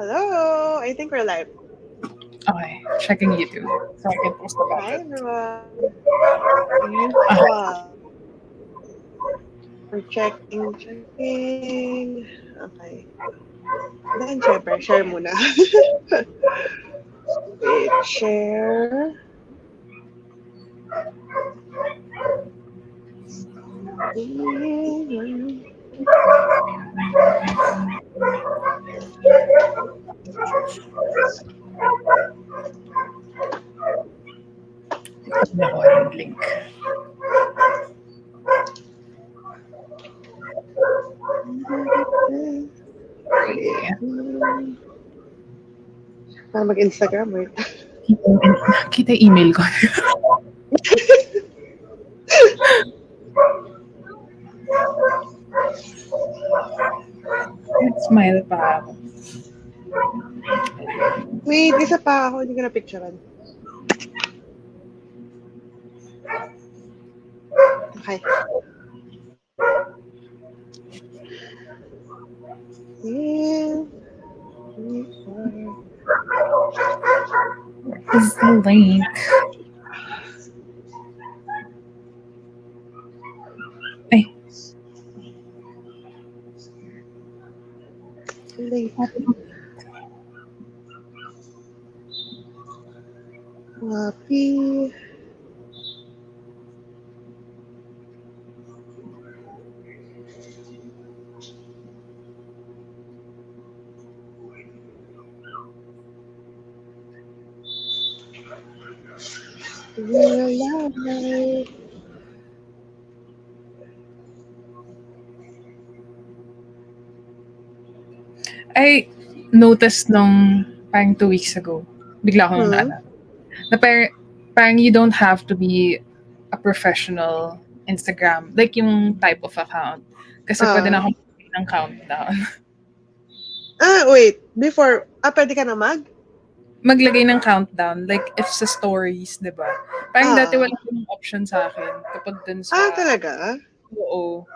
Hello! I think we're live. Okay, checking YouTube so I can post about Hi, it. everyone. Okay. Usual. We're checking. Okay. Then, syempre, share muna. Wait, share. Nakuha yung link. Okay. Para mag-Instagram, wait. Kita yung email ko. Smile pa ako. Wait, isa pa ako. Hindi ko na-picturean. Okay. Yeah. Is the link? Ay. Link. Copy. I noticed nung parang 2 weeks ago, bigla akong naalala, na parang you don't have to be a professional Instagram, like yung type of account. Kasi pwede na akong maglagay ng countdown. Wait. Before, pwede ka na Maglagay ng countdown, like if sa stories, di ba? Parang dati wala yung option sa akin kapag dun sa... talaga? Oo.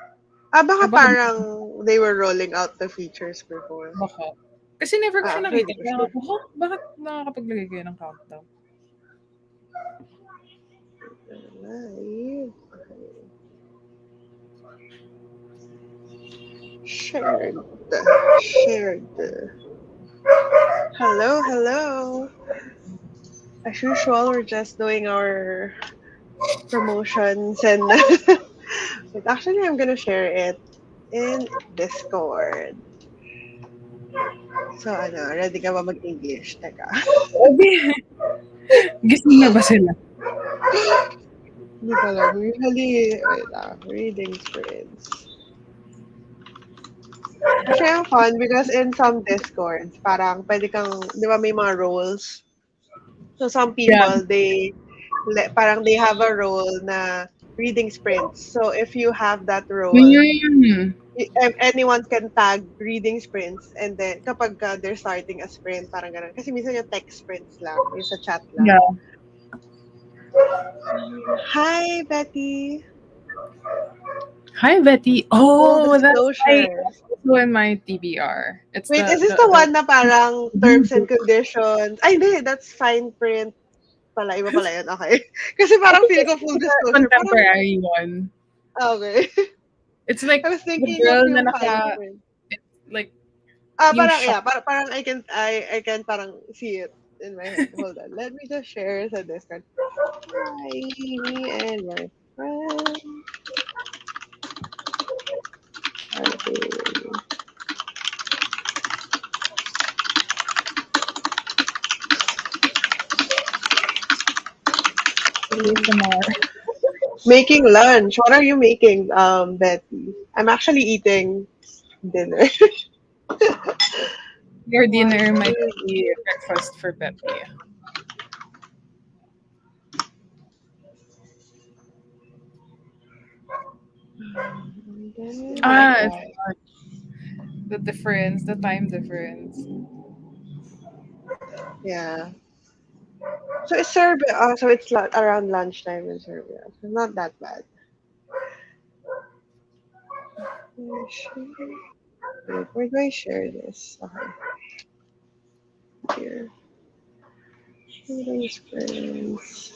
Baka Baka- parang they were rolling out the features before. Baka. Kasi never ko siya nakita. Hindi ko Kaya sure. ako, bakit nakakapaglagay kayo ng countdown? Live. Okay. Shared. Hello. As usual, we're just doing our promotions and but actually I'm gonna share it in Discord. So ready ka ba mag-English? Teka. Gising na ba sila? Hindi ko alam. Usually, reading sprints. Actually, ang fun because in some Discords, parang pwede kang, di ba may mga roles? So some people, parang they have a role na reading sprints. So if you have that role, anyone can tag reading sprints and then kapag they're starting a sprint, parang ganun. Kasi minsan yung text sprints lang, yung sa chat lang. Yeah. Hi, Betty. Hi, Betty. Oh, that's also in my TBR. Is this the one na parang terms and conditions? Ay, hindi. That's fine print pala. Iba pala yun. Okay. Kasi parang feel ko full disclosure. Contemporary one. Okay. It's like I was thinking the girl of yung na fine print. Like, parang, parang I can parang see it in my head. Hold on. Let me just share sa Discord. Hi, me and my friend. Making lunch. What are you making, Betty? I'm actually eating dinner. Your dinner might be breakfast for Betty. The difference, the time difference. Yeah. So it's Serbia. So it's around lunchtime in Serbia. So not that bad. Where do I share this? Okay. Here. Reading sprints.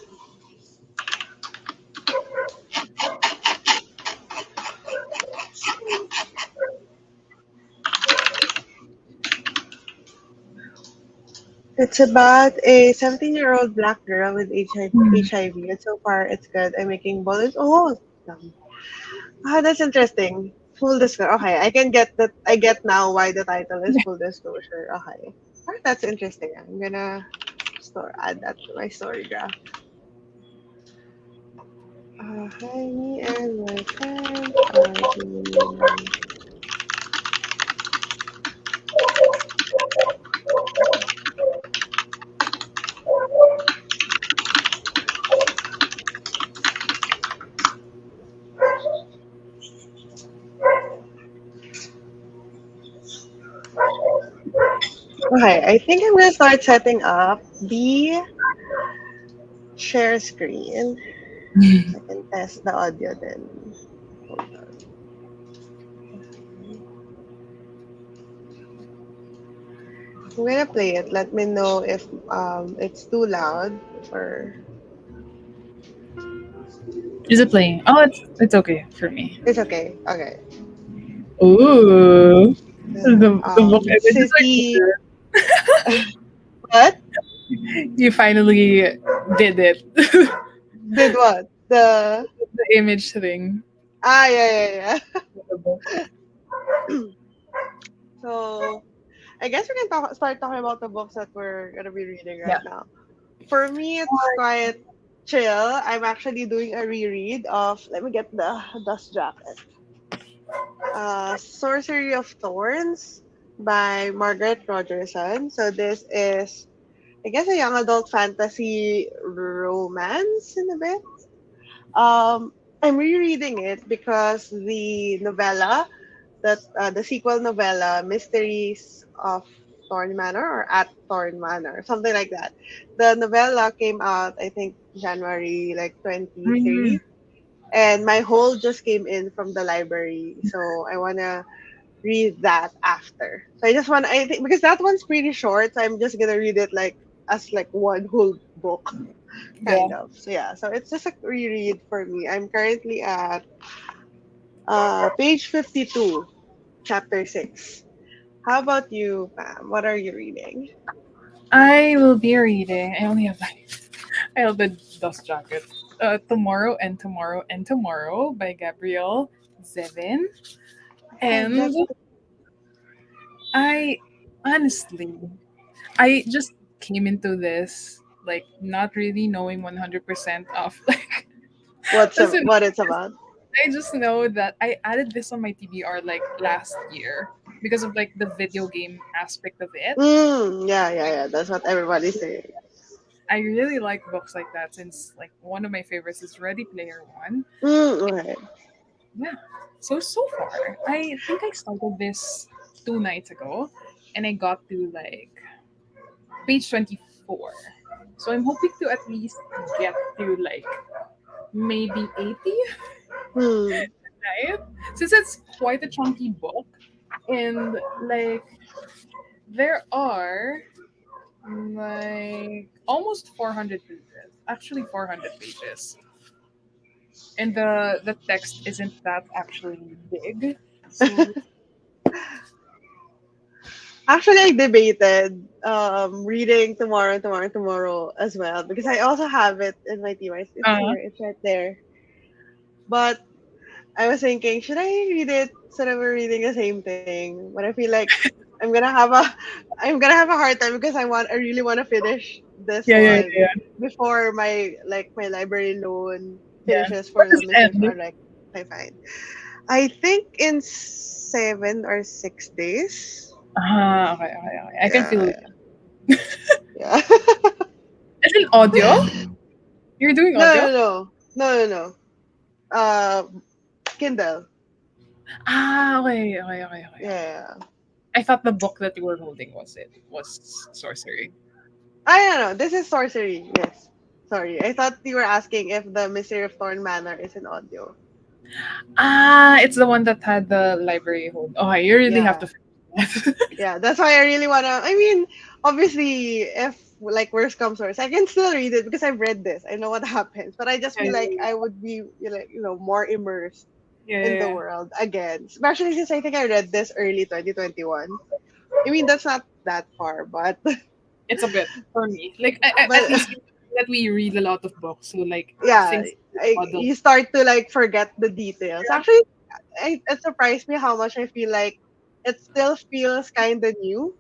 It's about a 17-year-old black girl with Hmm. HIV, and so far it's good. I'm making bullets. Oh, that's interesting. Full disclosure. Okay, I can get that. I get now why the title is full disclosure. Okay, alright, that's interesting. I'm gonna add that to my story graph. Hi, me and my friends are doing. Okay, I think I'm gonna start setting up the share screen. I can test the audio then. Hold on. I'm gonna play it. Let me know if it's too loud or Is it playing? Oh, it's okay for me. it's okay. Okay. Ooh, the book images are City. cute. What? You finally did it. Did what? The image thing. Yeah. The book. So I guess we can start talking about the books that we're gonna be reading Yeah. right now. For me, it's quite chill. I'm actually doing a reread of. Let me get the dust jacket. Sorcery of Thorns by Margaret Rogerson. So this is, I guess, a young adult fantasy romance in a bit. I'm rereading it because the novella, that the sequel novella, Mysteries of Thorn Manor or At Thorn Manor, something like that. The novella came out, I think, January like Mm, 23, and my whole just came in from the library, so I wanna read that after. So I just want, I think, because that one's pretty short, so I'm just gonna read it like as like one whole book, yeah. kind of. So yeah, so it's just a reread for me. I'm currently at page 52, chapter 6. How about you, Pam? What are you reading? I will be reading. I only have like I have the dust jacket. Tomorrow and Tomorrow and Tomorrow by Gabrielle Zevin. I have And that. I honestly, I just came into this like not really knowing 100% of like What's the what it's synopsis. about? I just know that I added this on my TBR like last year because of like the video game aspect of it. Yeah. That's what everybody's saying. I really like books like that since like one of my favorites is Ready Player One. Okay. Yeah. So far, I think I started this 2 nights ago, and I got to like page 24. So I'm hoping to at least get to like maybe 80, Hmm. right? Since it's quite a chunky book, and like there are like almost 400 pages. Actually, 400 pages, and the text isn't that actually big. So Actually, I debated reading tomorrow as well because I also have it in my TY. It's uh, here. It's right there. But I was thinking, should I read it so that we're reading the same thing? But I feel like I'm gonna have a I'm gonna have a hard time because I really want to finish this one yeah. before my library loan Yeah. finishes What for the does it missions, end? or like I find. I think in 7 or 6 days. Okay. I can feel Yeah, it. yeah. Is it audio? You're doing audio? No. Uh, Kindle. Okay. Yeah. I thought the book that you were holding was sorcery. I don't know. This is sorcery. Yes. Sorry. I thought you were asking if the Mystery of Thorn Manor is an audio. It's the one that had the library hold. Okay, you really have Yeah. to finish that. Yeah. That's why I really wanna. I mean, obviously, if like worst comes worst, I can still read it because I've read this. I know what happens, but I just Yeah, feel like yeah, I would be like more immersed yeah, in the yeah. world again. Especially since I think I read this early 2021. I mean, that's not that far, but It's a bit for me. Like at but least that we read a lot of books, so like yeah, things muddle. you start to like forget the details. Actually, it surprised me how much I feel like it still feels kind of new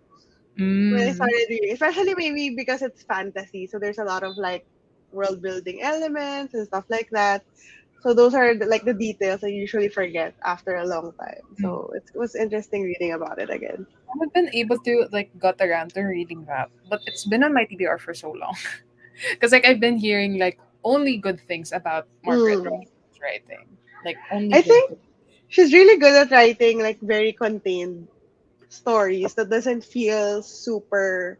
when I Mm. started reading, especially maybe because it's fantasy. So there's a lot of like world building elements and stuff like that. So those are like the details I usually forget after a long time. Mm. So it was interesting reading about it again. I haven't been able to like got around to reading that, but it's been on my TBR for so long. Because like I've been hearing like only good things about Margaret Mm. Romeo's writing, like only I good think things. she's really good at writing like very contained stories that doesn't feel super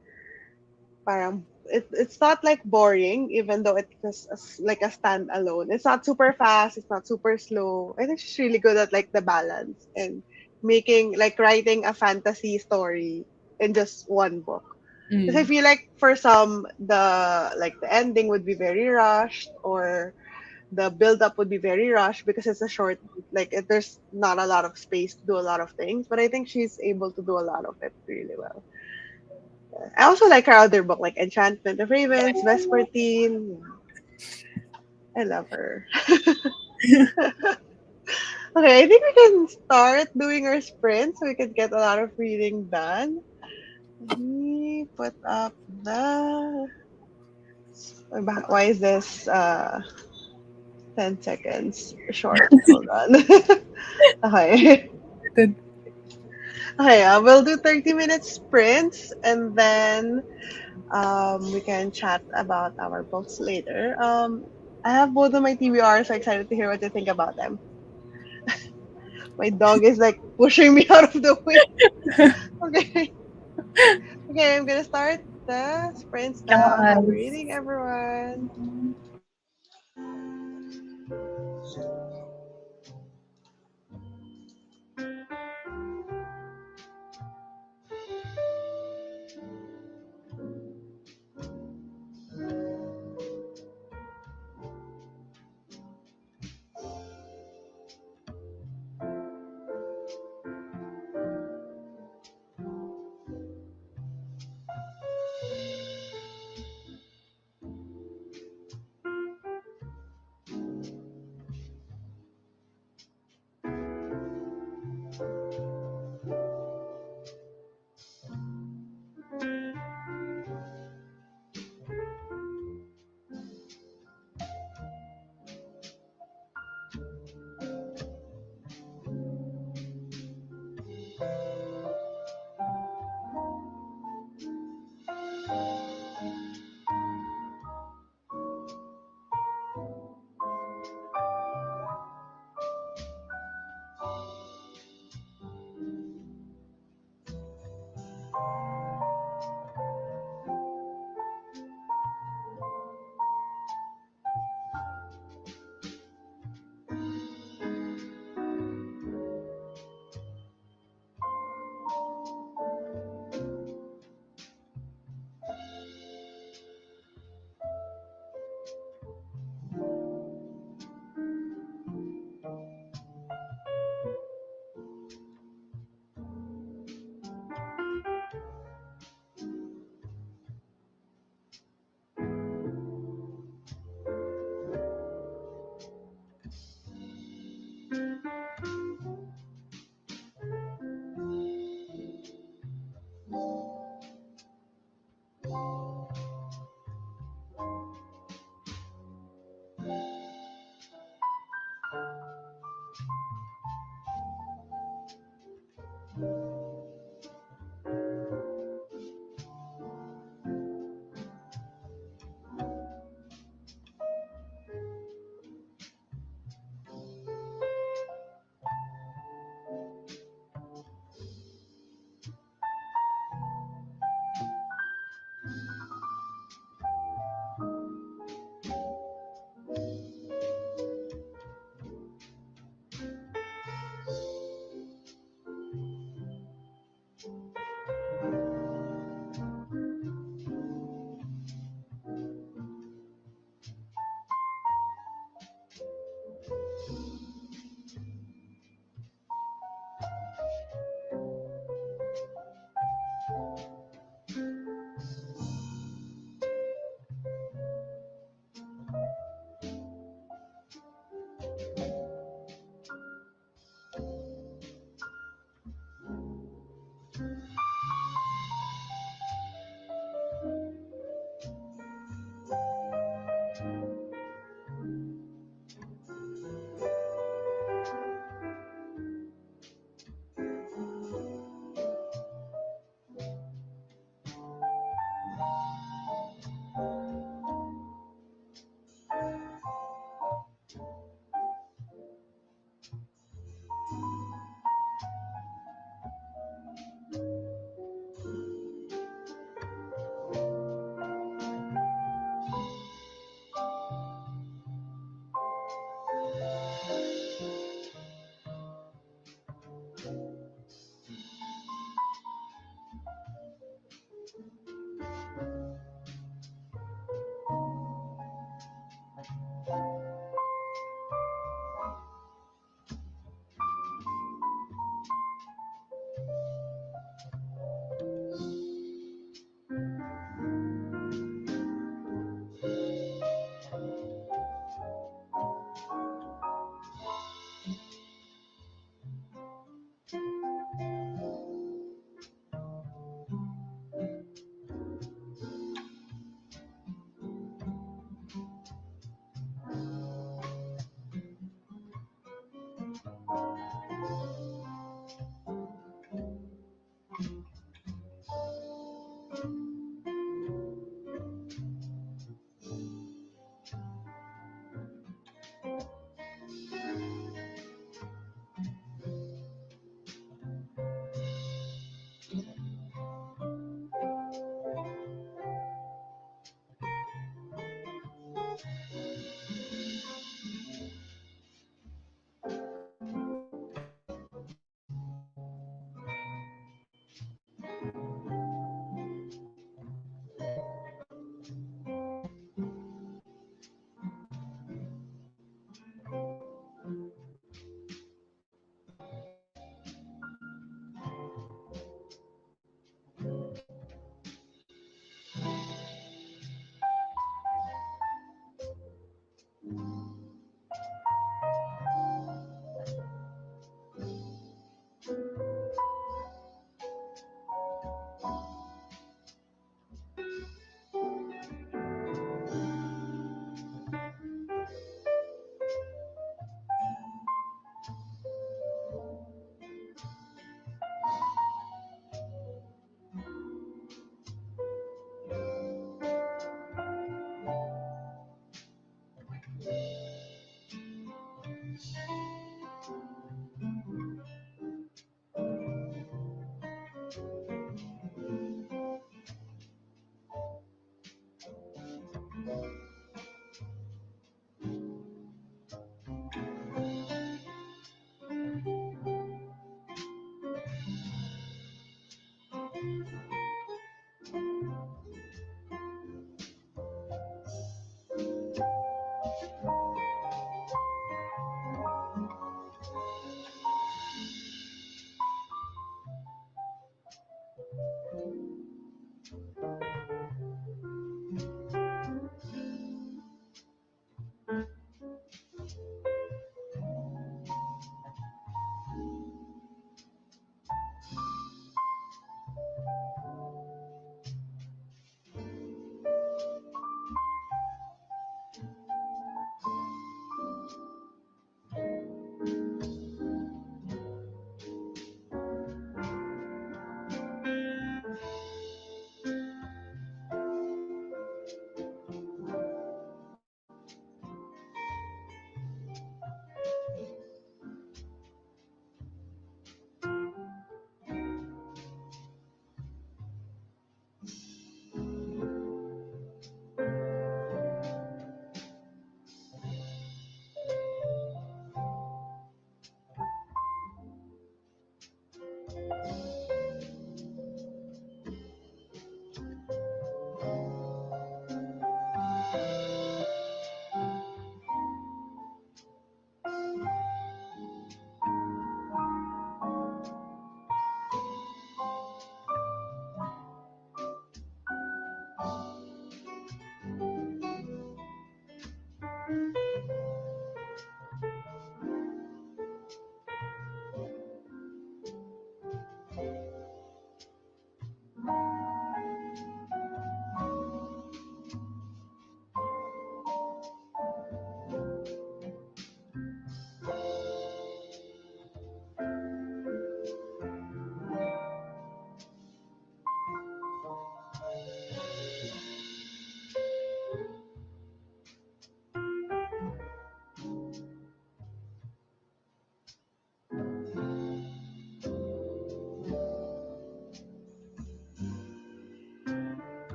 parang it's not like boring even though it's just like a standalone. It's not super fast, it's not super slow. I think she's really good at like the balance and making like writing a fantasy story in just one book. Because I Mm. feel like for some the ending would be very rushed or the build up would be very rushed because it's a short there's not a lot of space to do a lot of things. But I think she's able to do a lot of it really well. I also like her other book, like Enchantment of Ravens, Vespertine. I love her. Okay, I think we can start doing our sprint so we can get a lot of reading done. Let me put up the. Why is this 10 seconds short? Hold on. Okay. Good. Okay, we'll do 30-minute sprints and then we can chat about our books later. I have both of my TBRs, so excited to hear what you think about them. My dog is like pushing me out of the way. Okay. Okay, I'm gonna start the sprints now. Happy reading, Yes. everyone.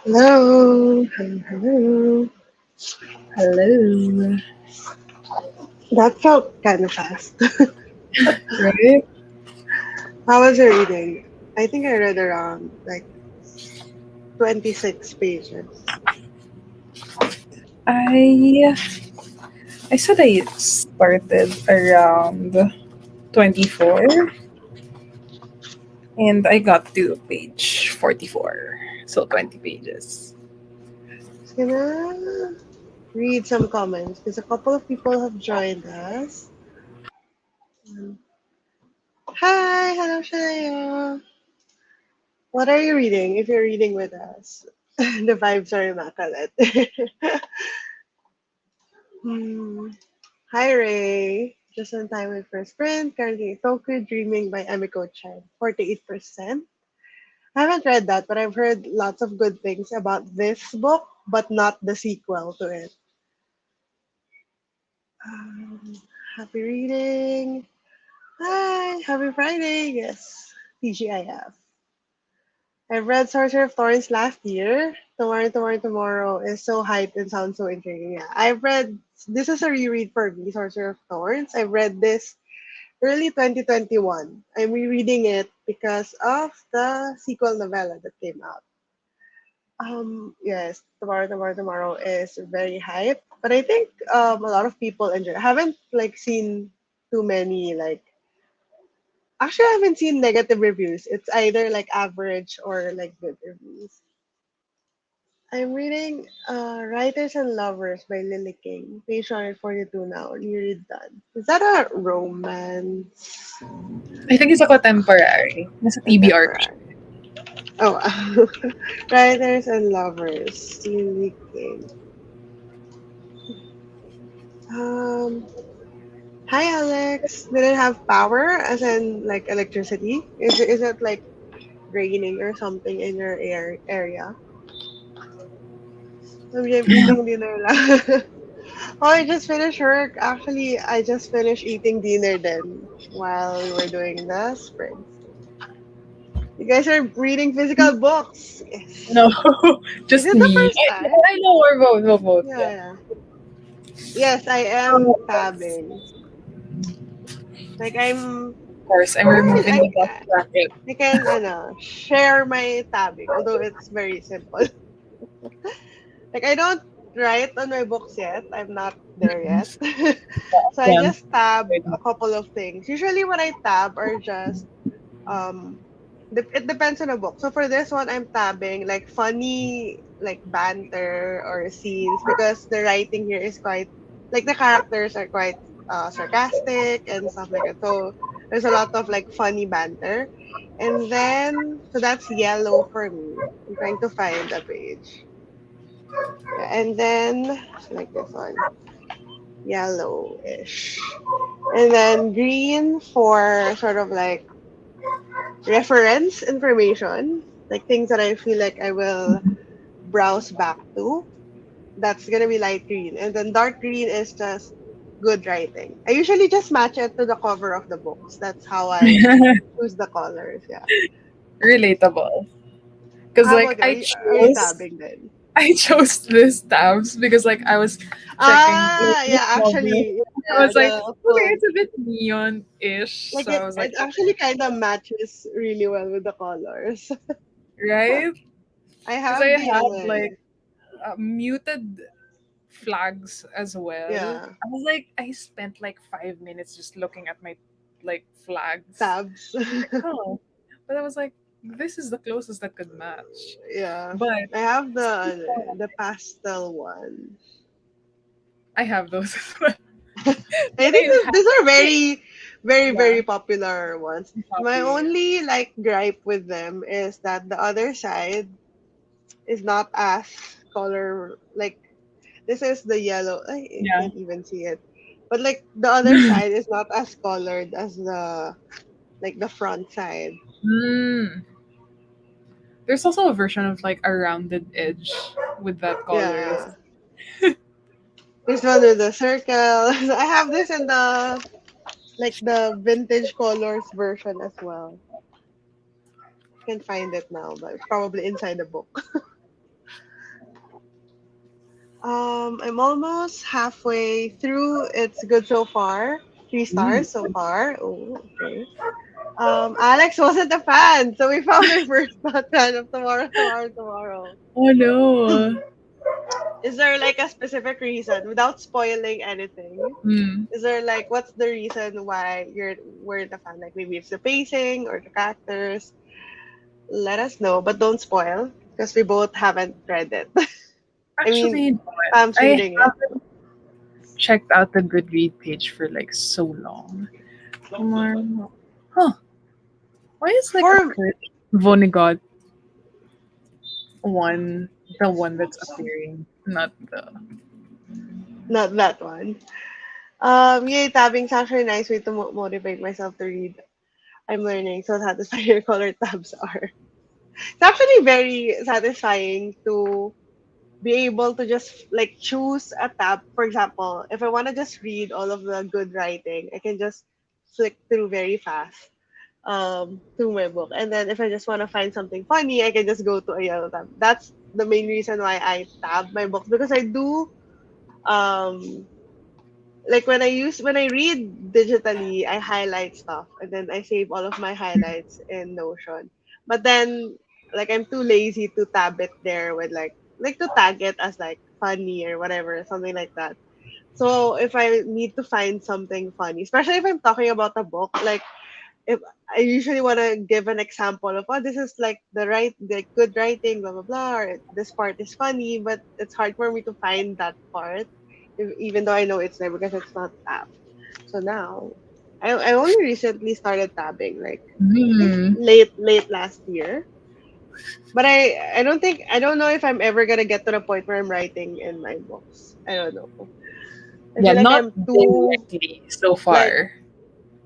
Hello. Hello. Hello. Hello. That felt kind of fast. Right? How was your reading? I think I read around like 26 pages. I I said I started around 24 and I got to page 44. So 20 pages. Just gonna read some comments because a couple of people have joined us. Hi, hello, Shaya. What are you reading if you're reading with us? The vibes are immaculate. Hmm. Hi Ray. Just on time with first print. Currently Tokyo Dreaming by Emiko Chen. 48%. I haven't read that, but I've heard lots of good things about this book, but not the sequel to it. Um, happy reading. Hi, happy Friday. Yes, TGIF. I've read Sorcerer of Thorns last year. Tomorrow is so hyped and sounds so intriguing. Yeah, I've read. This is a reread for me, Sorcerer of Thorns. I've read this early 2021. I'm rereading it because of the sequel novella that came out. Yes, tomorrow is very hype. But I think a lot of people enjoy. I haven't like seen too many like. Actually, I haven't seen negative reviews. It's either like average or like good reviews. I'm reading Writers and Lovers by Lily King. Page 142 now. Nearly done. Is that a romance? I think it's a contemporary. Nasa TBR. Contemporary. Oh, Writers and Lovers. Lily King. Um, Hi Alex. Did it have power as in like electricity? Is it like raining or something in your area? Maybe I'm eating dinner lang. Oh, I just finished work. Actually, I just finished eating dinner then while we were doing the sprints. You guys are reading physical books. Yes. No, Is just it the me. first time? I know we're both, Yeah, yeah. yeah. Yes, I am Oh, yes. tabbing. Like I'm Of course, I'm well, removing the dust bracket. I can share my tabbing, although it's very simple. Like I don't write on my books yet. I'm not there yet. So I Yeah. just tab a couple of things. Usually what I tab are just um it depends on the book. So for this one I'm tabbing like funny like banter or scenes because the writing here is quite like the characters are quite sarcastic and stuff like that. So there's a lot of like funny banter. And then so that's yellow for me. I'm trying to find a page. Yeah, and then like this one, yellowish. And then green for sort of like reference information, like things that I feel like I will browse back to. That's gonna be light green. And then dark green is just good writing. I usually just match it to the cover of the books. That's how I choose the colors. Yeah. Relatable. Because How like about you? Are you chose tabbing then? I chose this tabs because like I was checking like Ah, this yeah, cover. actually, I yeah, was like, the okay, font. it's a bit neon-ish. Like So I was like, it actually kind of matches really well with the colors. right? I Because I have the had like muted flags as well. yeah, I was like, I spent like 5 minutes just looking at my like flags. tabs. Like, oh, but I was like, this is the closest that could match. Yeah. But I have the pastel one. I have those as well. I But think I have these are very, very, yeah, very popular ones. My copy. only like gripe with them is that the other side is not as color like this is the yellow. I Yeah. can't even see it. But like the other side is not as colored as the like the front side. Mm. There's also a version of like a rounded edge with that colors. Yeah. This one with the circle. I have this in the like the vintage colors version as well. Can find it now, but it's probably inside the book. I'm almost halfway through. It's good so far. 3 stars so far. Oh, okay. Alex wasn't a fan, so we found our first not fan of tomorrow. Oh no. Is there like a specific reason without spoiling anything? Mm. Is there like what's the reason why you're weren't a fan? Like maybe it's the pacing or the characters. Let us know, but don't spoil because we both haven't read it. I mean, Actually, you know what? Pam's I reading it. haven't checked out the Goodread page for like so long. Tomorrow. Huh. Why is like a For Kurt Vonnegut one the one that's appearing, not the not that one. Yeah, tabbing's actually a nice way to motivate myself to read. I'm learning so satisfying your color tabs are. It's actually very satisfying to be able to just like choose a tab. For example, if I want to just read all of the good writing, I can just flick through very fast through my book. And then if I just want to find something funny, I can just go to a yellow tab. That's the main reason why I tab my books because I do um like when I read digitally, I highlight stuff and then I save all of my highlights in Notion. But then like I'm too lazy to tab it there with like to tag it as like funny or whatever, something like that. So if I need to find something funny, especially if I'm talking about a book, like if I usually want to give an example of, oh, this is like the good writing, blah blah blah, or this part is funny, but it's hard for me to find that part, even though I know it's there because it's not tabbed. So now, I only recently started tabbing, like I think Hmm. late last year. But I don't know if I'm ever gonna get to the point where I'm writing in my books. I don't know. I Yeah, feel like not I'm directly so like far.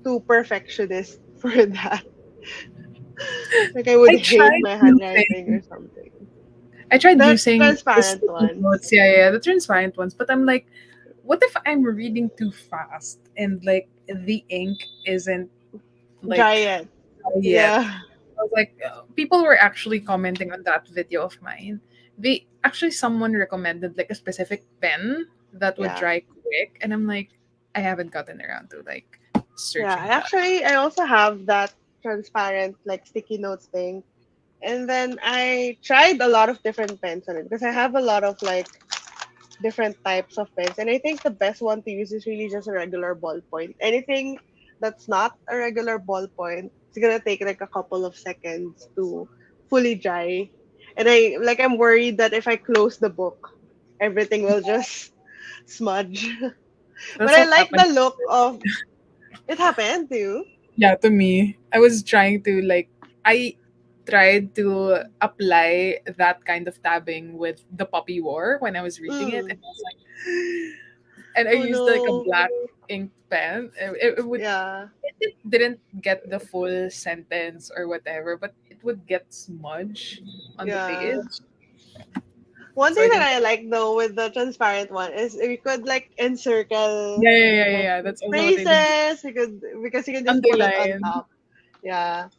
too perfectionist for that. Like I would I hate tried my handwriting using or something. I tried The using the transparent sticky ones. notes, yeah, the transparent ones, but I'm like, what if I'm reading too fast and like the ink isn't like Giant. yet? Yeah. I was like, people were actually commenting on that video of mine. They actually someone recommended like a specific pen that would Yeah. dry quick, and I'm like, I haven't gotten around to like Yeah. searching that. I also have that transparent like sticky notes thing. And then I tried a lot of different pens on it because I have a lot of like different types of pens. And I think the best one to use is really just a regular ballpoint. Anything that's not a regular ballpoint, it's gonna take like a couple of seconds to fully dry. And I'm worried that if I close the book, everything will just smudge. But That's I what like happened. the look of it happened to you. Yeah, to me, I was trying to like I tried to apply that kind of tabbing with the Puppy War when I was reading it, and Mm. I was like, and I Oh used like a no. black ink pen. Yeah. It didn't get the full sentence or whatever, but it would get smudge on the Yeah. page. One So thing I that think I like though with the transparent one is you could like encircle like that's also what I did. phrases. You could because you can just put it on Underline. top. Yeah.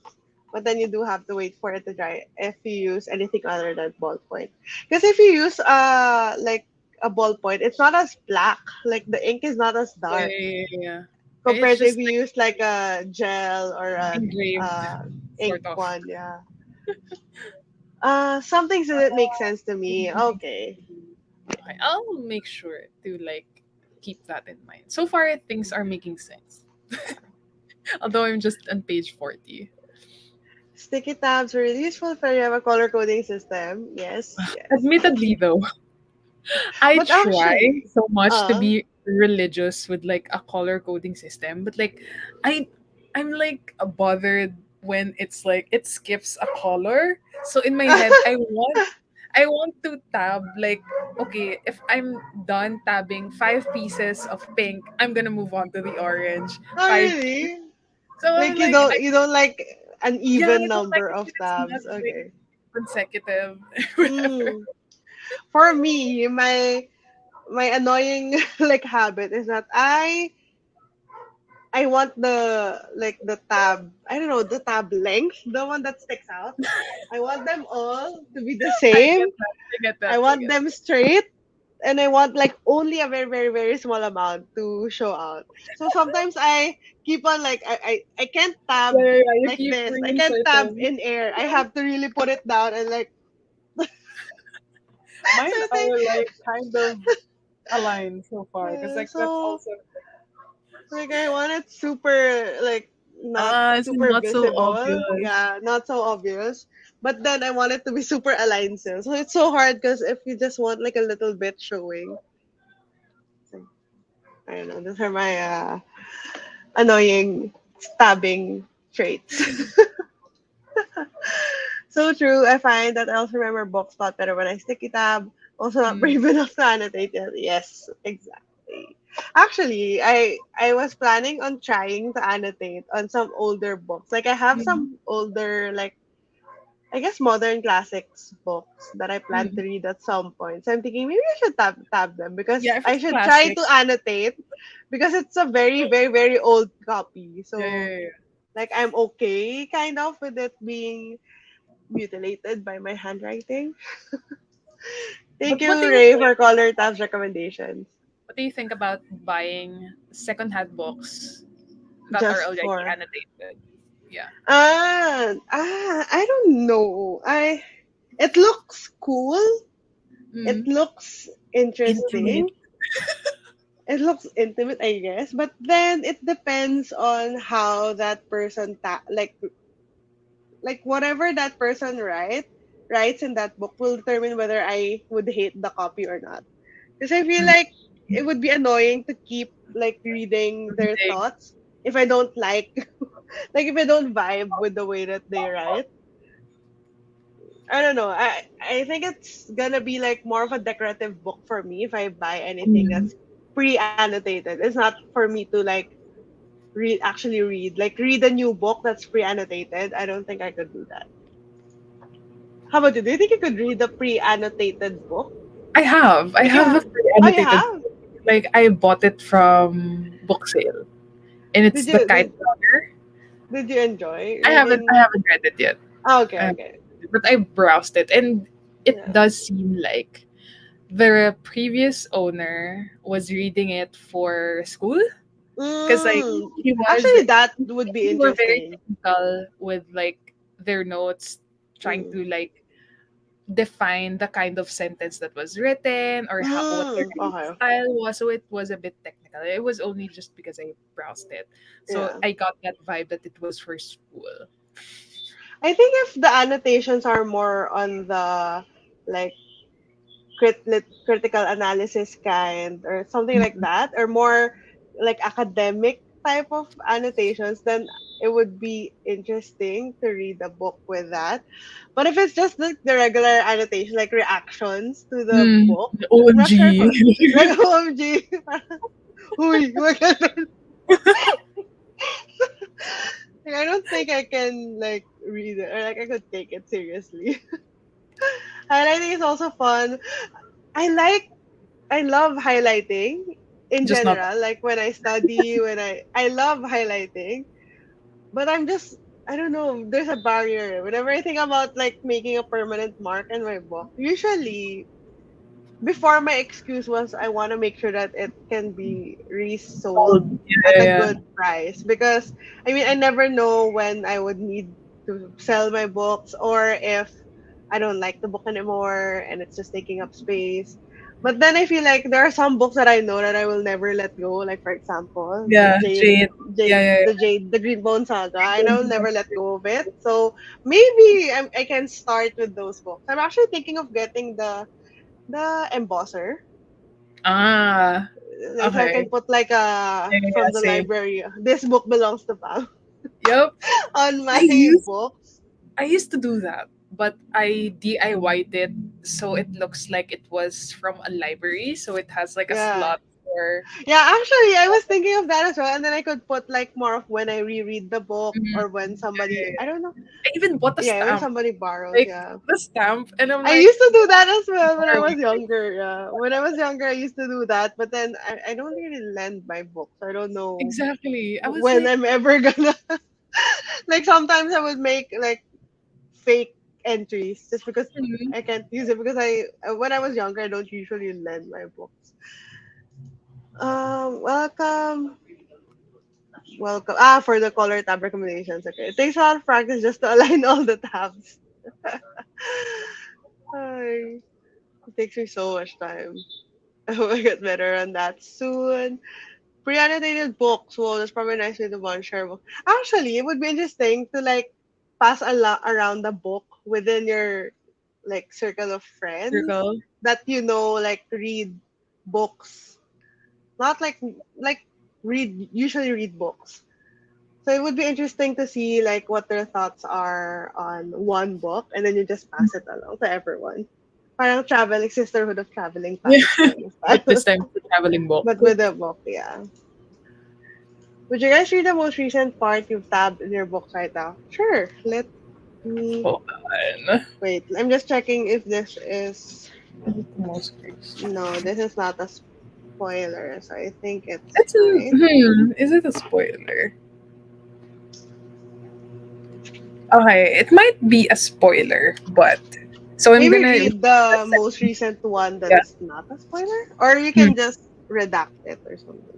But then you do have to wait for it to dry if you use anything other than ballpoint. Because if you use like a ballpoint, it's not as black. Like the ink is not as dark Yeah. And it's compared to if just you like use like a gel or a engraved, ink sort of. one. Yeah. Some things didn't make sense to me. Okay. Okay, I'll make sure to like keep that in mind. So far, things are making sense. Although I'm just on page 40. Sticky tabs are really useful if you have a color coding system. Yes, yes. Admittedly, though, I But try actually, so much to uh, be religious with like a color coding system, but like I, I'm like bothered when it's like it skips a color. So in my head, I want to tab like okay, if I'm done tabbing 5 pieces of pink, I'm gonna move on to the orange. oh 5 pieces. really? So I'm Like like you don't like an yeah, even I don't like number it of when it's not tabs. like Okay. consecutive, whatever. Mm. For me, my annoying like habit is that I want the tab. I don't know the tab length, the one that sticks out. I want them all to be the I same. get that. I get I that. I want get them straight and I want like only a very very very small amount to show out. So sometimes I keep on like I can't tab Yeah. You like keep this. I can't tab reinserting. in air. I have to really put it down and like Mine I think are like kind of aligned so far because like that's so also like I want it super like not it's super not so visible. obvious. Yeah, not so obvious. But then I want it to be super aligned still. So it's so hard because if you just want like a little bit showing, so, I don't know. Those are my annoying stabbing traits. So true. I find that I also remember books a lot better when I sticky tab. Also not Mm. brave enough to annotate it. Yes, exactly. Actually, I was planning on trying to annotate on some older books. Like I have Mm, some older, like I guess modern classics books that I plan to mm. read at some point. So I'm thinking maybe I should tab them because Yeah, if I it's should try classic. to annotate because it's a very very very old copy. Yeah, So yeah, like I'm okay kind of with it being mutilated by my handwriting. Thank But what do you, you Ray, think? for Color Tab's recommendations. What do you think about buying secondhand books that are Just already for annotated? Yeah. I don't know. I It looks cool. It Mm. looks Intimate. interesting. It looks intimate, I guess. But then it depends on how that person like whatever that person writes in that book will determine whether I would hate the copy or not. Because I feel Mm. like it would be annoying to keep like reading their Reading. thoughts if I don't like like if I don't vibe with the way that they write. I don't know. I think it's gonna be like more of a decorative book for me if I buy anything Mm. that's pre-annotated. It's not for me to like read. Like read a new book that's pre-annotated. I don't think I could do that. How about you? Do you think you could read a pre-annotated book? I have. I Like you have a have? free Oh, you annotated have? book. Like I bought it from book sale, and it's Did the you Kite did, Runner. did you enjoy I haven't. I reading? haven't read it yet. Oh, okay, I haven't okay. read it, but I browsed it, and it Yeah. does seem like the previous owner was reading it for school because like Mm. he was Actually, that would be they were very interesting. technical with like their notes, trying Mm. to like define the kind of sentence that was written or how what the Mm. writing Okay. style was. So it was a bit technical. It was only just because I browsed it, so Yeah. I got that vibe that it was for school. I think if the annotations are more on the like critical analysis kind or something like Mm. that, or more like academic type of annotations, then it would be interesting to read a book with that. But if it's just like the regular annotation, like reactions to the book, The I'm not sure if OMG. like OMG, Uy, wag ganun. Like, I don't think I can like read it or like I could take it seriously. Highlighting is also fun. I like I love highlighting in Just not. general. Like when I study, when I love highlighting, but I'm just I don't know. There's a barrier. Whenever I think about like making a permanent mark in my book, usually before my excuse was I want to make sure that it can be resold Sold. at Yeah, a yeah, good price because I mean I never know when I would need to sell my books or if I don't like the book anymore and it's just taking up space. But then I feel like there are some books that I know that I will never let go. Like for example, the yeah. Jade. Yeah, yeah, The Green Bone Saga, and I will yeah. never let go of it. So maybe I can start with those books. I'm actually thinking of getting the embosser. Ah, Like so I can okay. put like Yeah, yeah, yeah, from the same. library. This book belongs to Pam Yep. on I my used books. I used to do that, but I DIY'd it so it looks like it was from a library, so it has like a Yeah. slot for. Yeah, actually I was thinking of that as well. And then I could put like more of when I reread the book Mhm. or when Yeah, somebody yeah, I yeah. don't know. I even bought a Yeah, when stamp, somebody borrows, like yeah. the stamp, and I'm I like, used to do that as well when I was borrowing this. younger, yeah. When I was younger I used to do that, but then I don't really lend my books. I don't know Exactly. I was when like, I'm ever gonna like sometimes I would make like fake entries just because "Hmm, I can't use it because I when I was younger I don't usually lend my books. Welcome. Welcome. For the color tab recommendations. Okay. It takes a lot of practice just to align all the tabs. Ay, it takes me so much time. I hope I get better on that soon. Pre-annotated books. Well, that's probably nice with the one share book. Actually, it would be interesting to like pass around the book within your like circle of friends circle." that like read books. Not like usually read books. So it would be interesting to see like what their thoughts are on one book and then you just pass it along to everyone. Parang traveling, sisterhood of traveling Yeah. pants kind of But this style. time, it's a traveling book. But with a book, yeah. Would you guys read the most recent part you've tabbed in your books right now? Sure. Let me Hold on. wait. I'm just checking if this is. This is the most recent. No, this is not a spoiler, so I think it's It's a, fine. is it a spoiler? Okay, it might be a spoiler, but so I'm Maybe gonna read the most recent one that yeah. is not a spoiler, or you Hmm. can just redact it or something.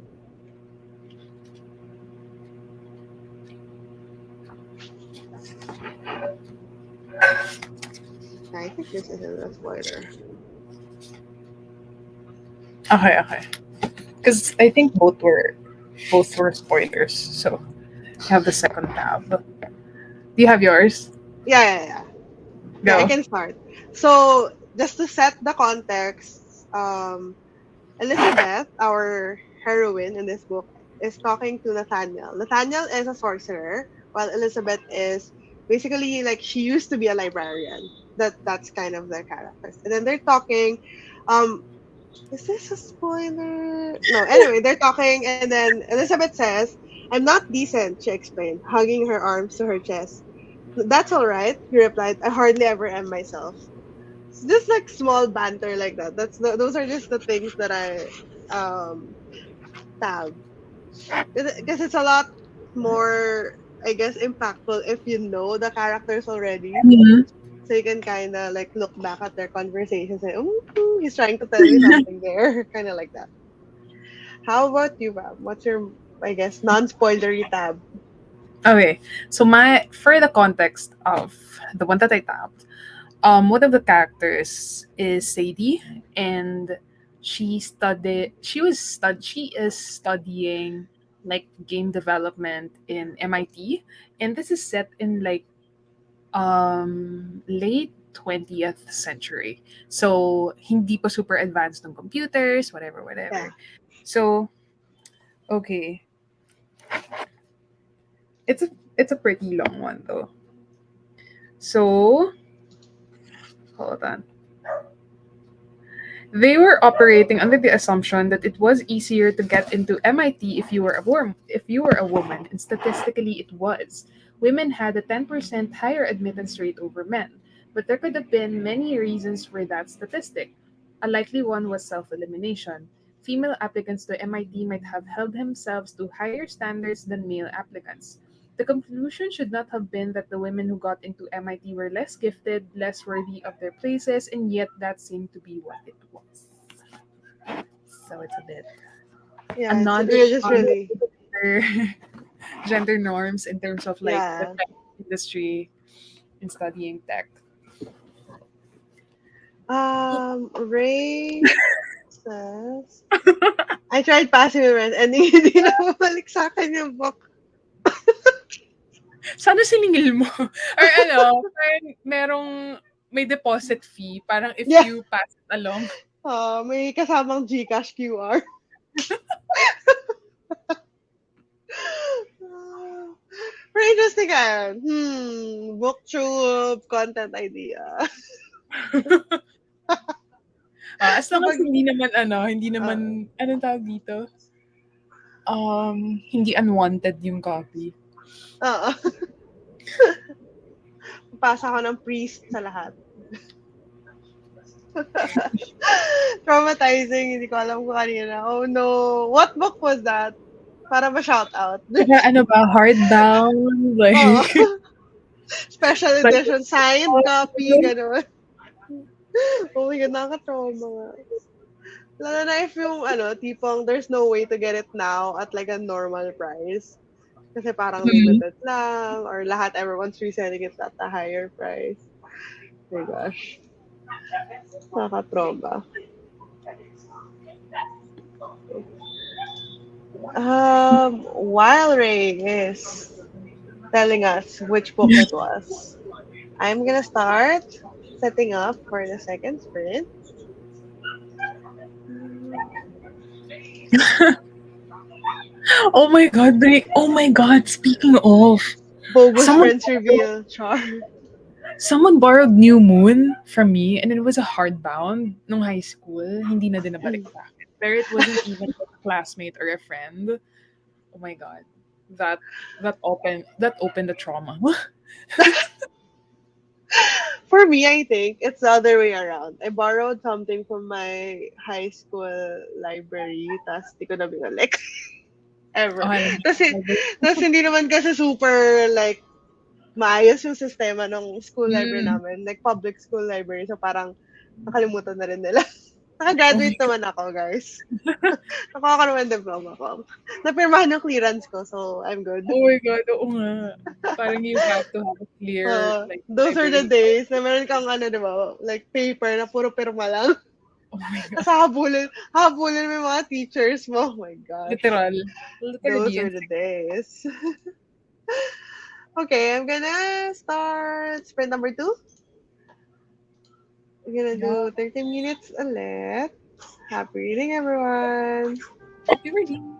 I think this isn't a spoiler. Okay. Because I think both were spoilers. So I have the second tab. Do you have yours? Yeah. Okay, I Go. can start. So just to set the context, Elizabeth, our heroine in this book, is talking to Nathaniel. Nathaniel is a sorcerer, while Elizabeth is basically like she used to be a librarian. That's kind of their characters. And then they're talking. Um, is this a spoiler? No. Anyway, they're talking, and then Elizabeth says, "I'm not decent," she explained, hugging her arms to her chest. "That's all right," he replied. "I hardly ever am myself." Just like small banter like that. Those are just the things that I tab because it's a lot more, I guess, impactful if you know the characters already. Mhm. So you can kind of like look back at their conversations and he's trying to tell me something there, kind of like that. How about you, Bam? What's your, I guess, non-spoilery tab? Okay. So my for the context of the one that I tapped, one of the characters is Sadie, and she is studying like game development in MIT, and this is set in like late 20th century. So hindi pa super advanced ng computers, Yeah. whatever. So okay, it's a pretty long one though. So hold on. They were operating under the assumption that it was easier to get into MIT if you were a woman, and statistically it was. Women had a 10% higher admittance rate over men, but there could have been many reasons for that statistic. A likely one was self-elimination. Female applicants to MIT might have held themselves to higher standards than male applicants. The conclusion should not have been that the women who got into MIT were less gifted, less worthy of their places, and yet that seemed to be what it was. So it's a bit a Yeah, nod we're just on really, gender, gender norms in terms of like the yeah. tech industry in studying tech. Ray says, I tried passing a rent and hindi na bumalik sa akin yung book. Sana siningil mo. Or ano, parang may deposit fee. Parang if Yeah. you pass it along. May kasamang GCash QR. Very interesting yan. Booktube, content idea. As long as Kapag, hindi uh, naman, anong tawag dito? Hindi unwanted yung copy. uh, pasa ko ng priest sa lahat. Traumatizing, hindi ko alam kung kanina. Oh no. What book was that? Para ma-shout out. Saka ano ba, hardbound, Oo. like, Special like, edition, signed copy, gano'n. Oh my God, nakaka-trauma nga. Lalo na if yung, tipong there's no way to get it now at like a normal price. Kasi parang mhm. limited lang, or everyone's reselling it at a higher price. Oh my gosh. Nakaka-trauma. While Ray is telling us which book it was, I'm gonna start setting up for the second sprint. Oh my god, Bri. Oh my god, speaking of, Bogus someone friends reveal char. Someone borrowed New Moon from me and it was a hardbound nung high school. Hindi na din nabalik sa akin. Pero it wasn't even a classmate or a friend. Oh my god. That that opened the trauma. For me, I think it's the other way around. I borrowed something from my high school library, tas di ko na binalik. Oh, Ever. alam mo, Kasi, tas hindi naman kasi super, like, maayos yung sistema ng school library mm, namin. Like, public school library. So, parang, nakalimutan na rin nila. oh my Nakagraduate god. naman ako, guys. Nakuha ko naman diploma ko. Napirmahan yung clearance ko, so I'm good. Oh my god, oo nga. Parang you have to have a clear like Those are the library. days na meron kang ano, di ba? Like, paper na puro pirma lang. Oh my Tapos god. habulin mo yung mga teachers mo. Oh my gosh. Literal. Those Literally were yun. the days. Okay, I'm gonna start sprint number 2. We're gonna Yeah. do 30 minutes ulit. Happy reading, everyone. Happy reading.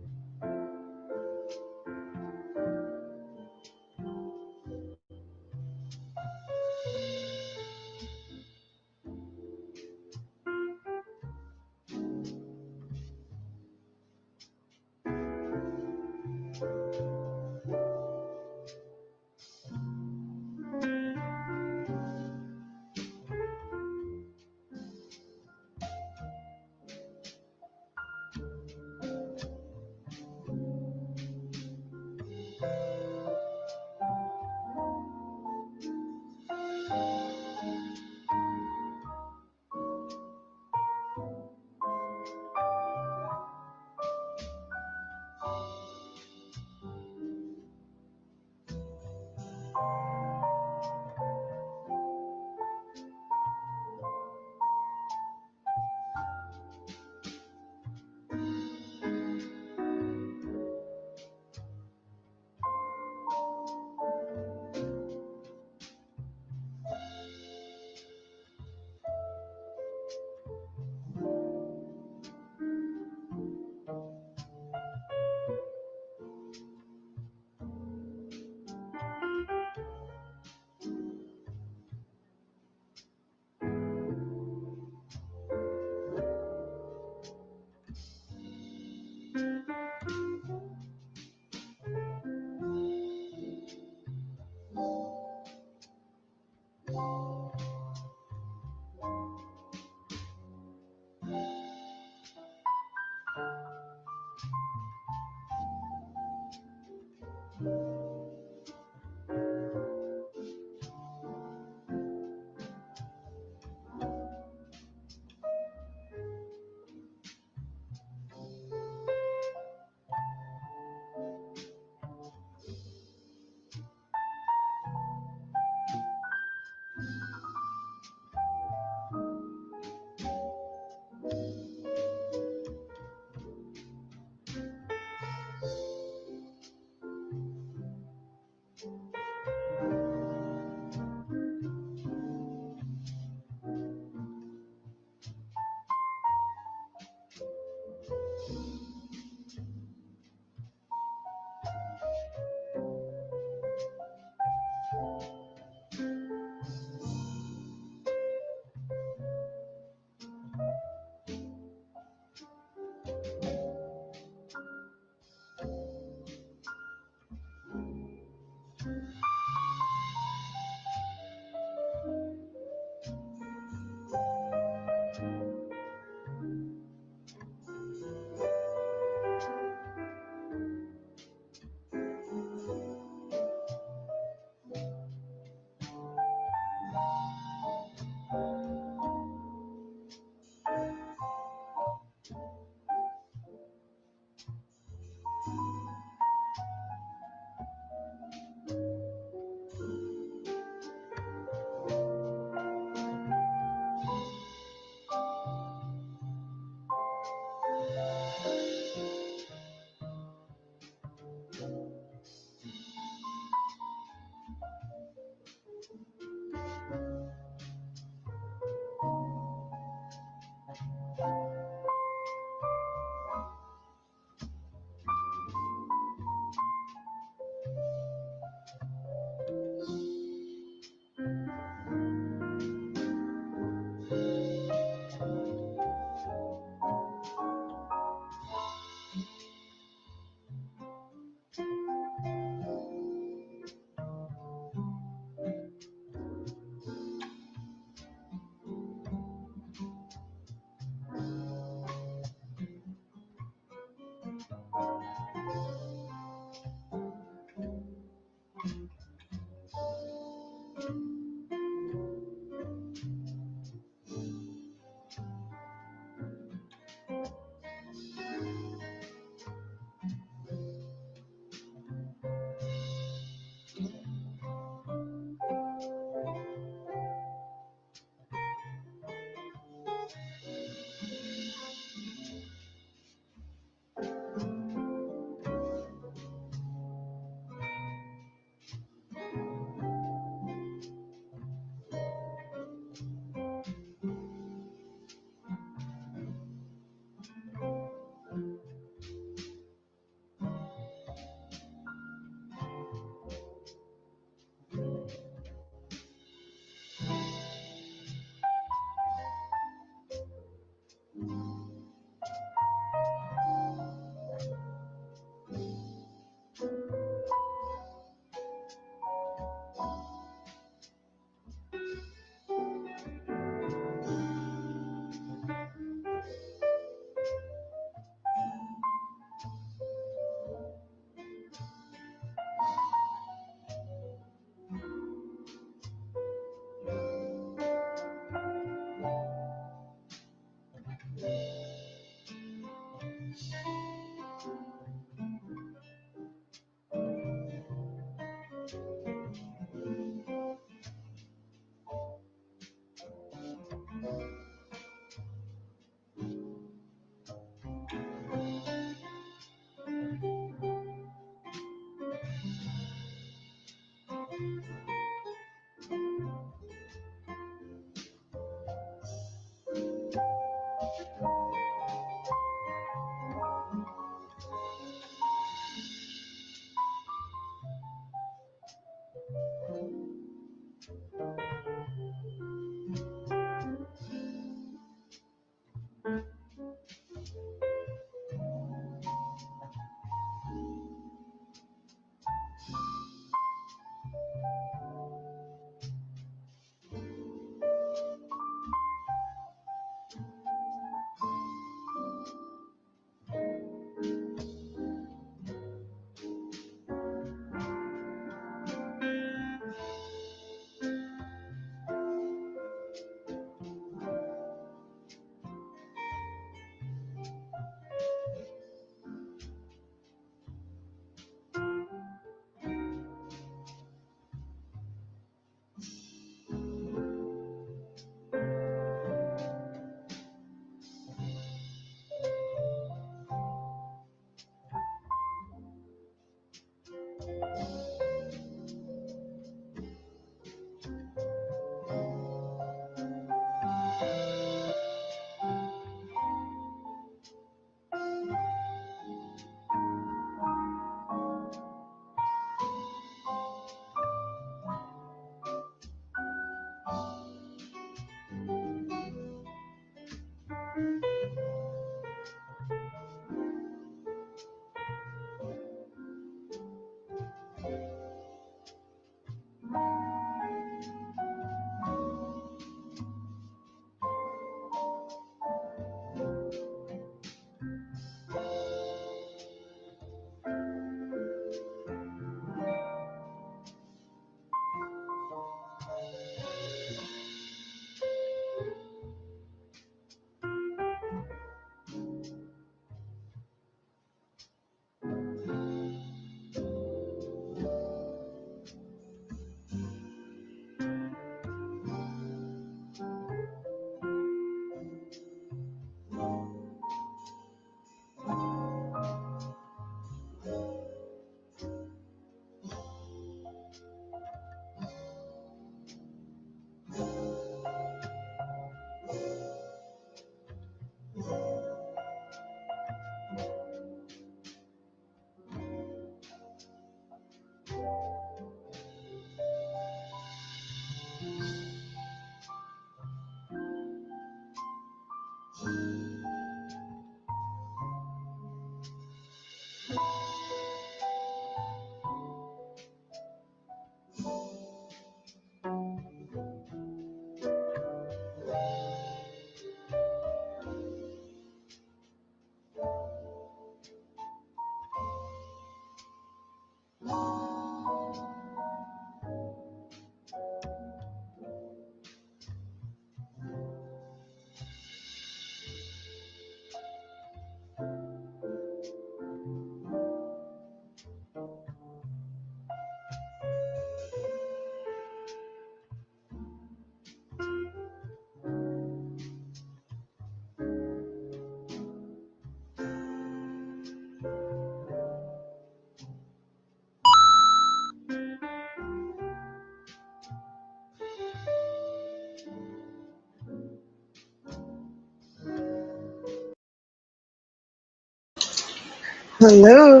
Hello.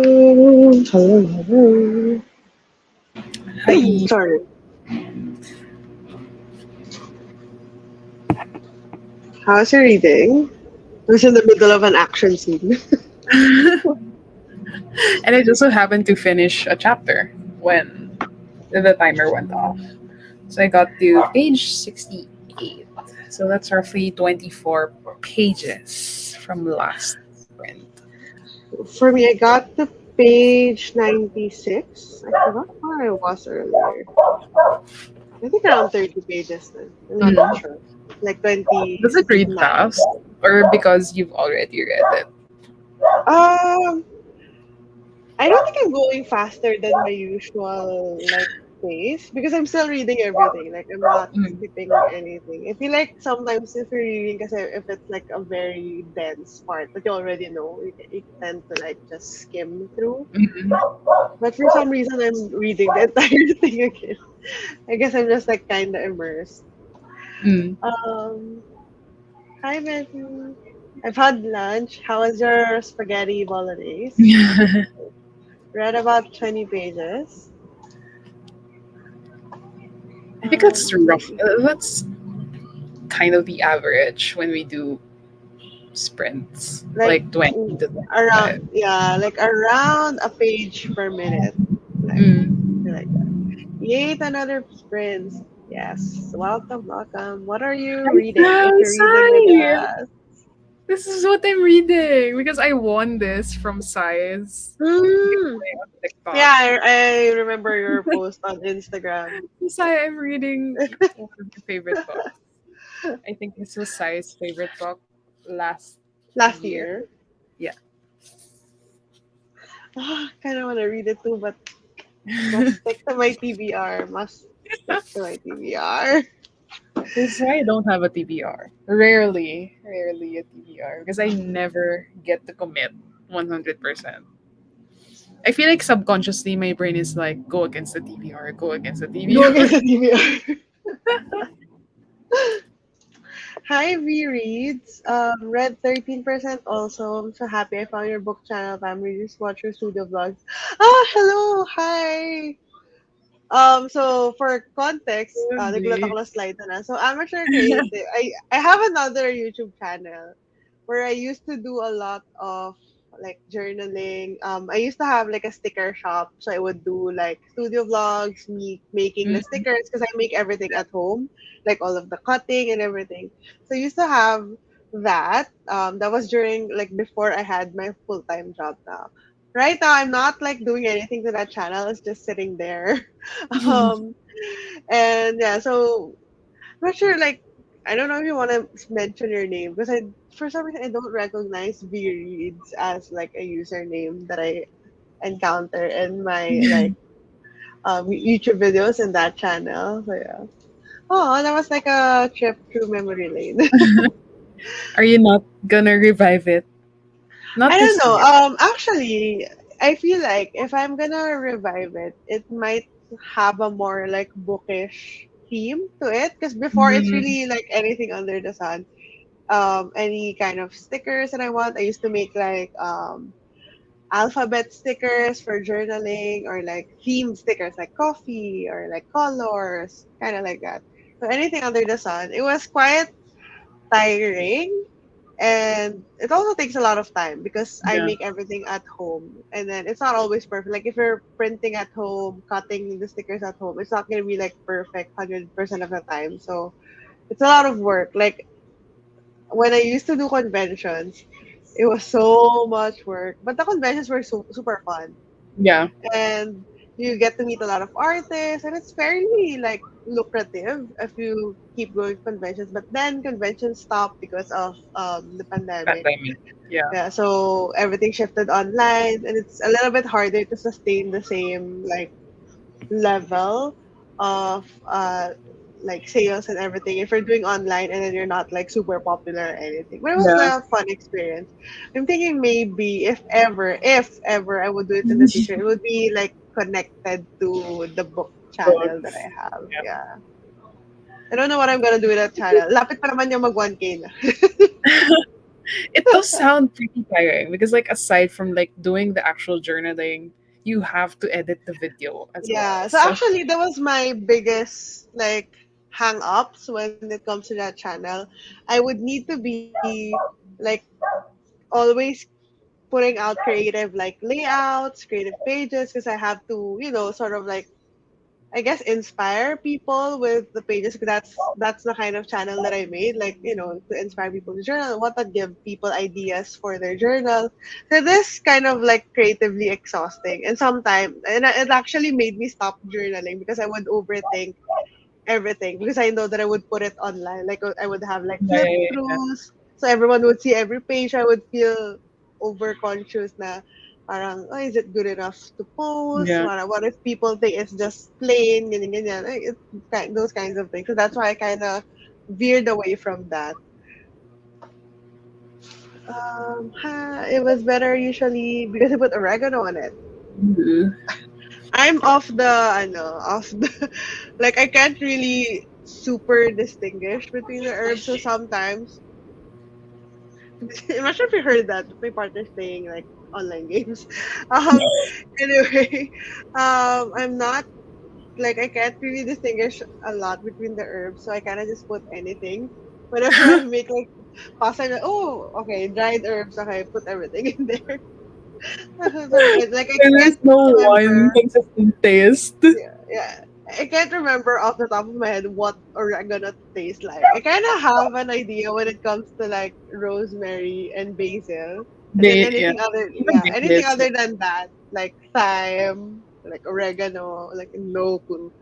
Hello. Hello. Hi. Sorry. How's your reading? I was in the middle of an action scene. And I just so happened to finish a chapter when the timer went off. So I got to page 68. So that's roughly 24 pages from last sprint. For me, I got to page 96. I forgot where I was earlier. I think around 30 pages then. I'm not Mm. sure. Like Does it read 29. fast? Or because you've already read it? Um, I don't think I'm going faster than my usual like pace because I'm still reading everything. Like I'm not Mm. skipping anything. I feel like sometimes if you're reading, because if it's like a very dense part that you already know, you tend to like just skim through. Mm. But for some reason, I'm reading the entire thing again. I guess I'm just like kind of immersed. Mm. Um, Hi, Betty. I've had lunch. How was your spaghetti bolognese? Read about 20 pages. I think that's rough. Um, That's kind of the average when we do sprints, like like 20 to around 25. yeah, like around a page per minute. Like Mm. like that. Yay, another sprint. Yes. Welcome, welcome. What are you Hi, reading if you're reading with Sai! us? This is what I'm reading because I won this from Sai's Hmm. giveaway on TikTok. Yeah, I remember your post on Instagram Sai, I'm reading one of my favorite books. I think this was Sai's favorite book last last year. year. Yeah. Kind of want to read it too, but must stick to my TBR. Must stick to my TBR. This is why I don't have a TBR. Rarely a TBR because I never get to commit 100%. I feel like subconsciously my brain is like, go against the TBR, go against the Go TBR. against the TBR. Hi, V Reads. Read 13% also. I'm so happy I found your book channel, family. Just watch your studio vlogs. Hello. Hi. So for context, nagulat Really? ako na slide na. So amateur creative. I have another YouTube channel where I used to do a lot of like journaling. I used to have like a sticker shop, so I would do like studio vlogs, me making the Mm. stickers because I make everything at home, like all of the cutting and everything. So I used to have that. That was during like before I had my full time job now. Right now, I'm not like doing anything to that channel. It's just sitting there. Um, and yeah, so I'm not sure. Like, I don't know if you want to mention your name because for some reason, I don't recognize V Reads as like a username that I encounter in my like YouTube videos in that channel. So yeah. Oh, that was like a trip through memory lane. Are you not gonna revive it? Not I don't this know. year. Actually, I feel like if I'm gonna revive it, it might have a more like bookish theme to it. Because before it's Mm. really like anything under the sun. Any kind of stickers that I want. I used to make like alphabet stickers for journaling or like theme stickers like coffee or like colors, kind of like that. So anything under the sun. It was quite tiring and it also takes a lot of time because I Yeah. make everything at home and then it's not always perfect. Like if you're printing at home, cutting the stickers at home, it's not gonna be like perfect 100% of the time. So it's a lot of work. Like when I used to do conventions, it was so much work. But the conventions were super fun Yeah. and you get to meet a lot of artists and it's fairly like lucrative if you keep going to conventions, but then conventions stopped because of the pandemic. Pandemic. Yeah. Yeah, so everything shifted online and it's a little bit harder to sustain the same like level of like sales and everything if you're doing online and then you're not like super popular or anything. But it was Yeah. a fun experience. I'm thinking maybe if ever I would do it in the future, it would be like connected to the book channel that Books. I have. Yeah. Yeah. I don't know what I'm gonna do with that channel. Lapit pa naman yung mag 1K na. It does sound pretty tiring because, like, aside from like doing the actual journaling, you have to edit the video as well. Yeah. So So actually, that was my biggest like hang ups when it comes to that channel. I would need to be like always putting out creative like layouts, creative pages, because I have to, sort of like I guess inspire people with the pages. 'Cause that's the kind of channel that I made, like to inspire people to journal and what give people ideas for their journal. So this kind of like creatively exhausting, and sometimes it actually made me stop journaling because I would overthink everything because I know that I would put it online. Like I would have like yeah, flip yeah, yeah. throughs, so everyone would see every page. I would feel over conscious na parang, oh, is it good enough to post? Yeah. What if people think it's just plain, ganyan, ganyan. Like, those kinds of things. So that's why I kind of veered away from that. It was better usually because I put oregano on it. Ooh. I'm off the, I know, off the, like I can't really super distinguish between the herbs. So sometimes, I'm not sure if you heard that, but my partner's playing like online games. Um, anyway, I'm not like I can't really distinguish a lot between the herbs, so I kind of just put anything. Whenever I make like pasta, I'm like, oh, okay, dried herbs, okay, put everything in there. Like I And can't there's no one remember. consistent taste. Yeah. I can't remember off the top of my head what oregano tastes like. I kind of have an idea when it comes to like rosemary and basil, and then Yeah. Even anything this. other than that, like thyme, like oregano, like no clue.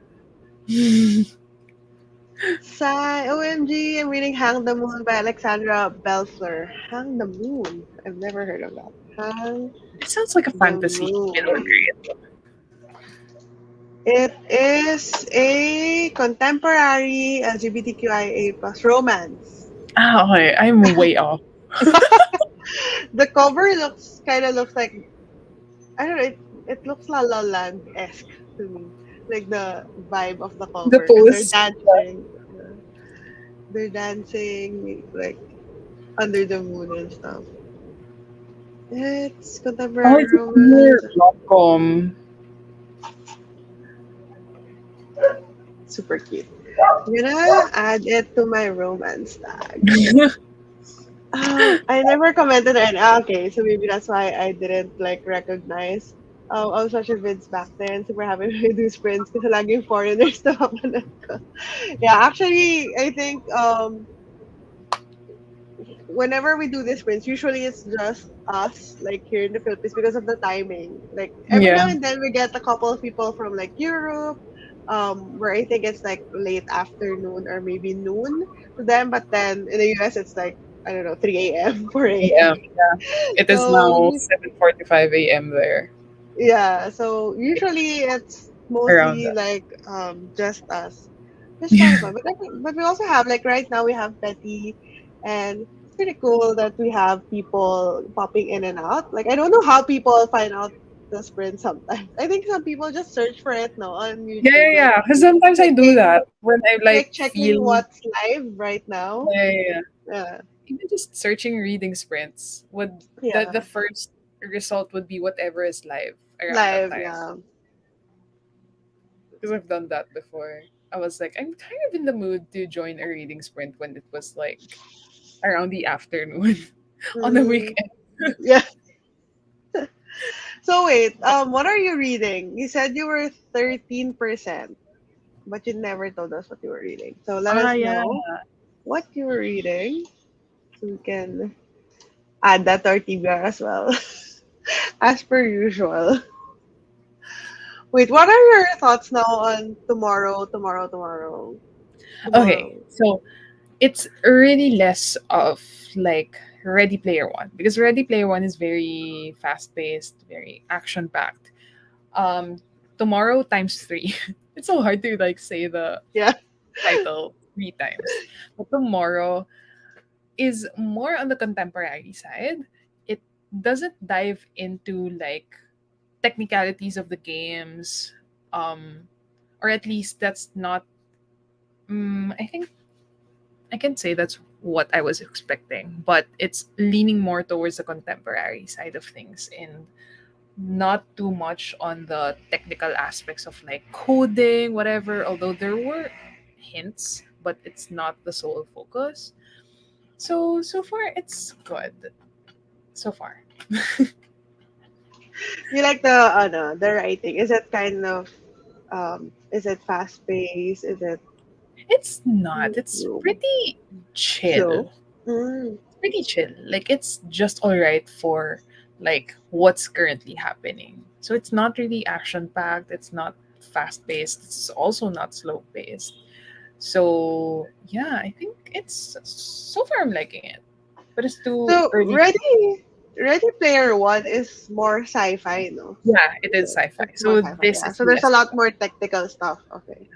OMG, I'm reading Hang the Moon by Alexandra Belfler. Hang the Moon. I've never heard of that. Hang It sounds like a the fantasy middle Moon. grade. It is a contemporary LGBTQIA plus romance. Ah, okay. I'm way off. The cover looks like I don't know. It looks La La Land esque to me, like the vibe of the The cover because they're post. dancing. They're dancing like under the moon and stuff. It's Oh, contemporary it's more romance. rom-com. Super cute. I'm gonna add it to my romance tag. I never commented on. Okay, so maybe that's why I didn't like recognize. I was watching vids back then, super happy to do sprints kasi laging foreigners na mapanood ko. Yeah, actually, I think whenever we do these sprints, usually it's just us, like here in the Philippines, because of the timing. Like every now Yeah. and then we get a couple of people from like Europe, where I think it's like late afternoon or maybe noon to them, but then in the US it's like I don't know 3 a.m. 4 a.m. Yeah. Yeah. It is So now 7:45 a.m. there. yeah, so usually it's Around mostly that. like just us. It's kind of Yeah. fun, but we also have like right now we have Betty, and it's pretty cool that we have people popping in and out. Like I don't know how people find out the sprint sometimes. I think some people just search for it now on Yeah, yeah, YouTube, like yeah. Because sometimes I do checking that when I like like checking feel. what's live right now. Yeah, yeah, yeah. Yeah, Even just searching reading sprints would the yeah, first result would be whatever is live around that live. time. Yeah. Because I've done that before. I was like, I'm kind of in the mood to join a reading sprint when it was like around the afternoon on the Mm, weekend. yeah. So wait, what are you reading? You said you were 13%, but you never told us what you were reading. So let Ah, us yeah. know what you were reading so we can add that to our TBR as well. As per usual. Wait, what are your thoughts now on Okay, tomorrow? so it's really less of like Ready Player One because Ready Player One is very fast paced, very action packed. Um, Tomorrow times three. It's so hard to like say the Yeah. title three times, but tomorrow is more on the contemporary side. It doesn't dive into like technicalities of the games, um, or at least that's not. I think I can say that's what I was expecting, but it's leaning more towards the contemporary side of things and not too much on the technical aspects of like coding, whatever, although there were hints, but it's not the sole focus. So far it's good. So far. You like the writing? Is it kind of is it fast paced? Is it It's not. It's slow? pretty chill. Slow. Mm. Pretty chill. Like it's just all right for like what's currently happening. So it's not really action packed. It's not fast paced. It's also not slow paced. So yeah, I think it's so far I'm liking it, but it's too So early. Ready Player One is more sci-fi, no? Yeah, it is sci-fi. It's more So sci-fi, this yeah. is So there's a less lot sci-fi. more technical stuff. Okay.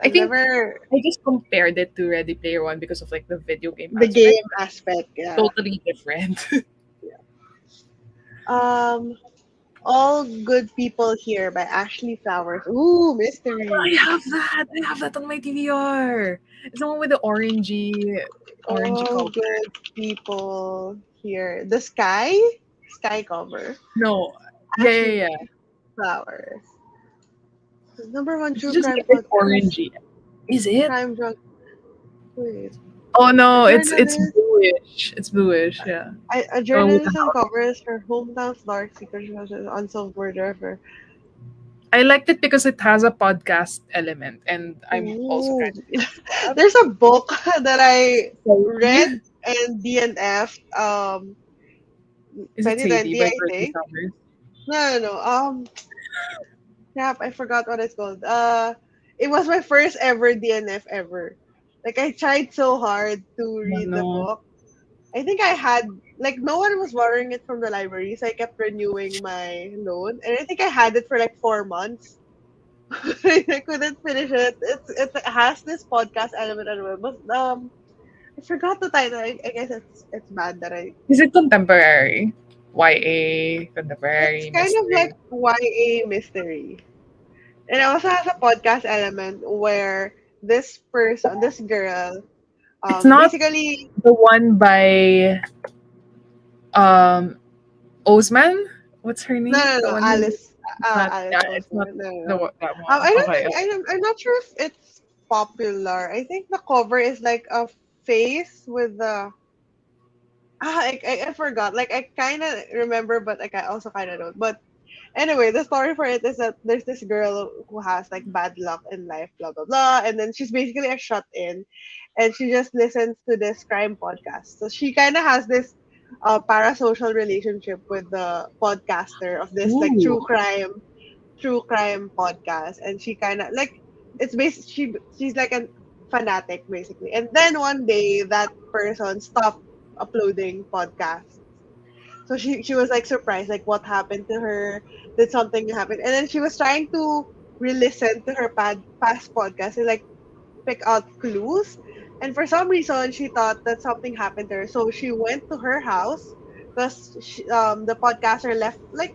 I I've think never I just compared it to Ready Player One because of like the video game the aspect. game aspect, yeah. Totally different. Um, All Good People Here by Ashley Flowers. Ooh, I mystery. have that. I have that on my TVR. It's the one with the orangey All cover. Good People Here. The Sky cover. No, yeah, Ashley yeah, yeah. Flowers. The number one It's true just crime like it's podcast. orangey. Is it? Crime drug. Wait. Oh A no, it's journalist. bluish. It's bluish. Yeah. A The one with the journalist house. uncovers her hometown's dark secrets of an unsolved murder ever. I liked it because it has a podcast element, and I'm also Ooh. kind of into that. There's a book that I Sadie? read and DNF Is it Sadie 2020, by I Courtney think. Summers? No. Crap, I forgot what it's called. It was my first ever DNF ever. Like I tried so hard to No, read the no. book. I think I had like no one was borrowing it from the library, so I kept renewing my loan, and I think I had it for like 4 months. I couldn't finish it. It has this podcast element as well, but I forgot the title. I guess it's bad that I. Is it contemporary? YA, It's contemporary, kind of like mystery. YA mystery, and it also has a podcast element where this girl, It's not basically the one by um Osman. What's her name? The no one who Alice it's not. Alice Yeah, it's not Osman no. that one. I don't Okay. think I'm not sure if it's popular. I think the cover is like a face with the I forgot. Like I kind of remember, but like I also kind of don't. But anyway, the story for it is that there's this girl who has like bad luck in life, blah blah blah, and then she's basically a shut in, and she just listens to this crime podcast. So she kind of has this parasocial relationship with the podcaster of this like Ooh. true crime podcast, and she kind of like it's basically she's like a fanatic basically, and then one day that person stopped uploading podcasts, so she was like surprised, like what happened to her? Did something happen? And then she was trying to re-listen to her past podcast and like pick out clues. And for some reason, she thought that something happened to her. So she went to her house because the podcaster left like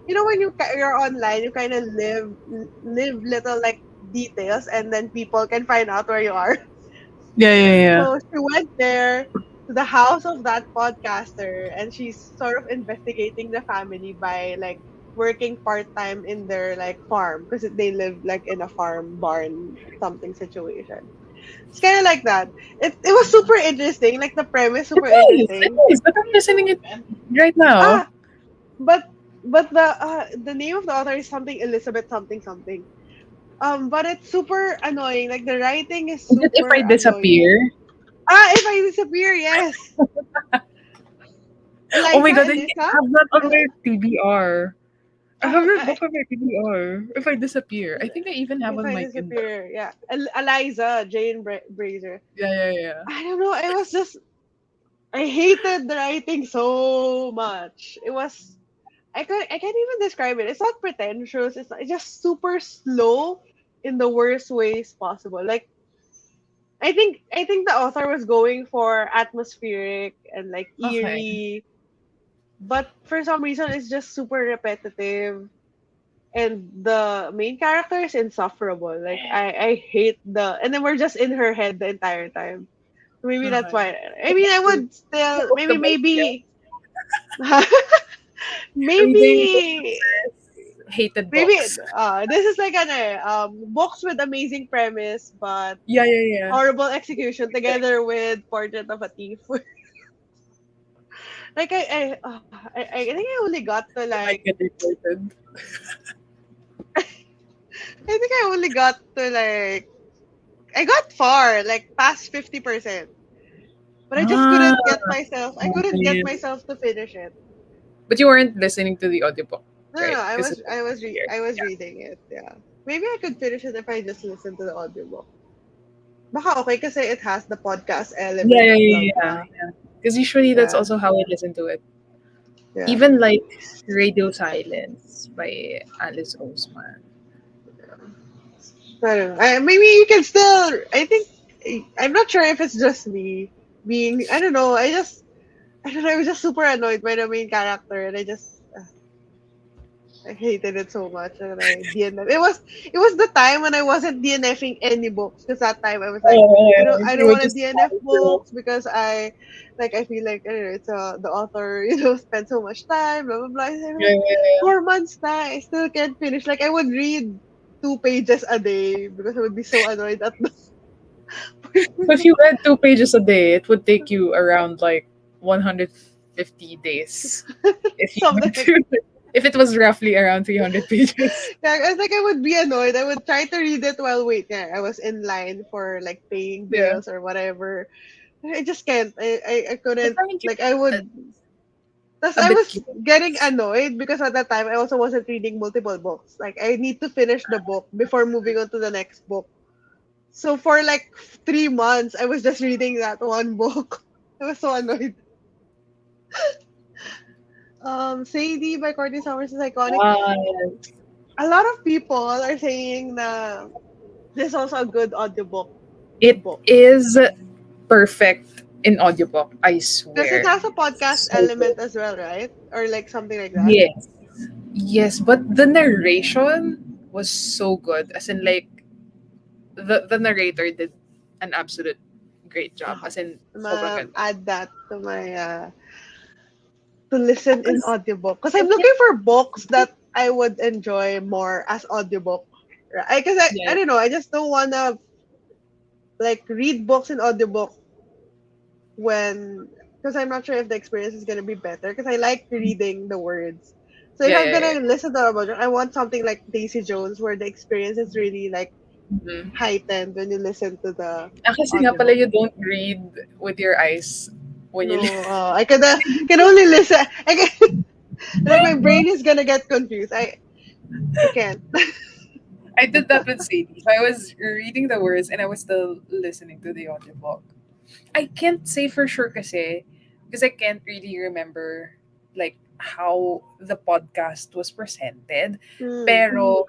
when you're online, you kind of live little like details, and then people can find out where you are. Yeah, yeah, yeah. So she went there to the house of that podcaster, and she's sort of investigating the family by like working part time in their like farm because they live like in a farm barn something situation. It's kind of like that. It was super interesting. Like the premise super It interesting. is. But I'm listening it right now. Ah, but the name of the author is something Elizabeth something something. But it's super annoying. Like the writing is Is it if super I annoying. disappear? If I disappear, yes. Oh my Eliza, god, I Elisa, have that on Eli- my TBR. I have that uh, book on my TBR. If I disappear. I think I even have if on I my Kindle. disappear, yeah. Eliza, Jane Brazer. Yeah, yeah, yeah. I don't know. It was just I hated the writing so much. It was I can't even describe it. It's not pretentious. It's just super slow in the worst ways possible. Like I think the author was going for atmospheric and like Okay. eerie, but for some reason it's just super repetitive, and the main character is insufferable. Like I hate and then we're just in her head the entire time. Maybe that's Uh-huh. why. I mean, I would still Of the bike, yeah. maybe Reading maybe hated maybe books. this is like an books with amazing premise but Yeah, yeah, yeah. horrible execution together with Portrait of a Thief. Like I think I only got to You like might get reported. I think I only got to like I got far, like past 50%. But I just Ah, couldn't get man. myself to finish it. But you weren't listening to the audiobook, No, right? Because it was here. I was reading it. Yeah. Maybe I could finish it if I just listen to the audiobook. Baka okay kasi it has the podcast Yeah, element yeah, as yeah, well, yeah, diba? yeah. Because usually that's Yeah. also how I listen to it. Yeah. Even like Radio Silence by Alice Oseman. I don't know. Maybe you can still. I think I'm not sure if it's just me being. I don't know. I don't know. I was just super annoyed by the main character, and I hated it so much, and I DNF. It was the time when I wasn't DNFing any books because that time I was like, Oh, I you don't were want to just DNF casual. books because I feel like I don't know, it's the author spent so much time blah blah blah. I said, Yeah, like yeah, yeah. 4 months na, I still can't finish. Like I would read 2 pages a day because I would be so annoyed at the So if you read 2 pages a day, it would take you around like 150 days. If you something went like to, if it was roughly around 300 pages. yeah, I was like I would be annoyed. I would try to read it while waiting. Yeah, I was in line for like paying Yeah. bills or whatever. I just can't. I But couldn't. aren't you Like I would. Thus, a I bit was curious? getting annoyed because at that time I also wasn't reading multiple books. Like I need to finish the book before moving on to the next book. So for like 3 months, I was just reading that one book. I was so annoyed. Sadie by Courtney Summers is iconic. Yes. A lot of people are saying that this is also a good audiobook It book is perfect in audiobook, I because it swear. has a podcast So good. element as well, right? Or like something like that. Yes. Yes, but the narration was so good. As in like the narrator did an absolute great job. Okay. As in sobrang ganda. Add that to my to listen in Because audiobook because I I'm can't looking for books that I would enjoy more as audiobook. Right? Because I yeah. don't know, I just don't wanna like read books in audiobook when because I'm not sure if the experience is gonna be better because I like reading the words. So if Yeah, I'm yeah, yeah. gonna listen to a book, I want something like Daisy Jones where the experience is really like Mhm. heightened when you listen to the Kasi nga pala audiobook. you don't read with your eyes when you No, I can only listen. I can, like my brain is gonna get confused. I can't. I did that with Sadie. So I was reading the words and I was still listening to the audiobook. I can't say for sure kasi because I can't really remember like how the podcast was presented. Mm. Pero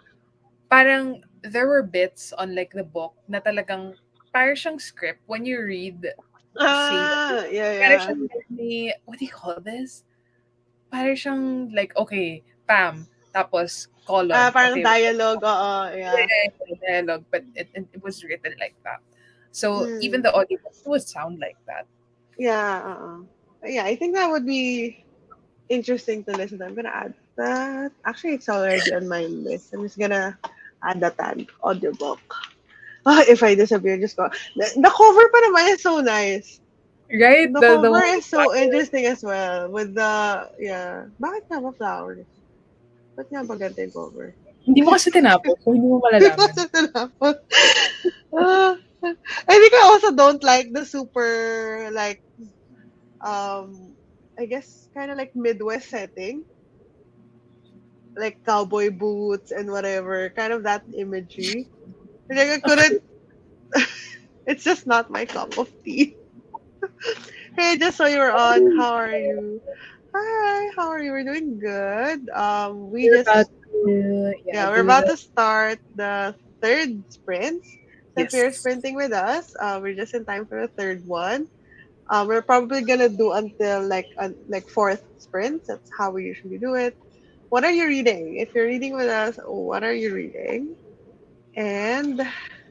parang there were bits on like the book na talagang parang siyang script when you read Sadie. Yeah, Parang yeah. siyang may, what do you call this? Parang siyang like, okay, Pam, tapos colon. Parang Okay, dialogue, oo, yeah. dialogue, but it was written like that. So even Mm. the audiobook would sound like that. Yeah, yeah, I think that would be interesting to listen to. I'm gonna add that. Actually, it's already on my list. I'm just gonna add that audiobook. If I disappear, just go. The cover pa naman is so nice. Right? The The cover one is with so flowers. interesting as well. With the, yeah. Bakit nga ba flowers? Ba't nga ba ganda yung cover? Hindi mo kasi tinapos, so hindi mo malalaman. Kasi tinapon. Ah, I think I also don't like the super like I guess kind of like Midwest setting, like cowboy boots and whatever, kind of that imagery. Like I couldn't. It's just not my cup of tea. Hey, just so you're on. How are you? Hi, how are you? We're doing good. We We're about just to, yeah, yeah, we're do about the, to start the third sprint. So if you're yes. sprinting with us, we're just in time for the third one. We're probably gonna do until like fourth sprints. That's how we usually do it. What are you reading? If you're reading with us, what are you reading? And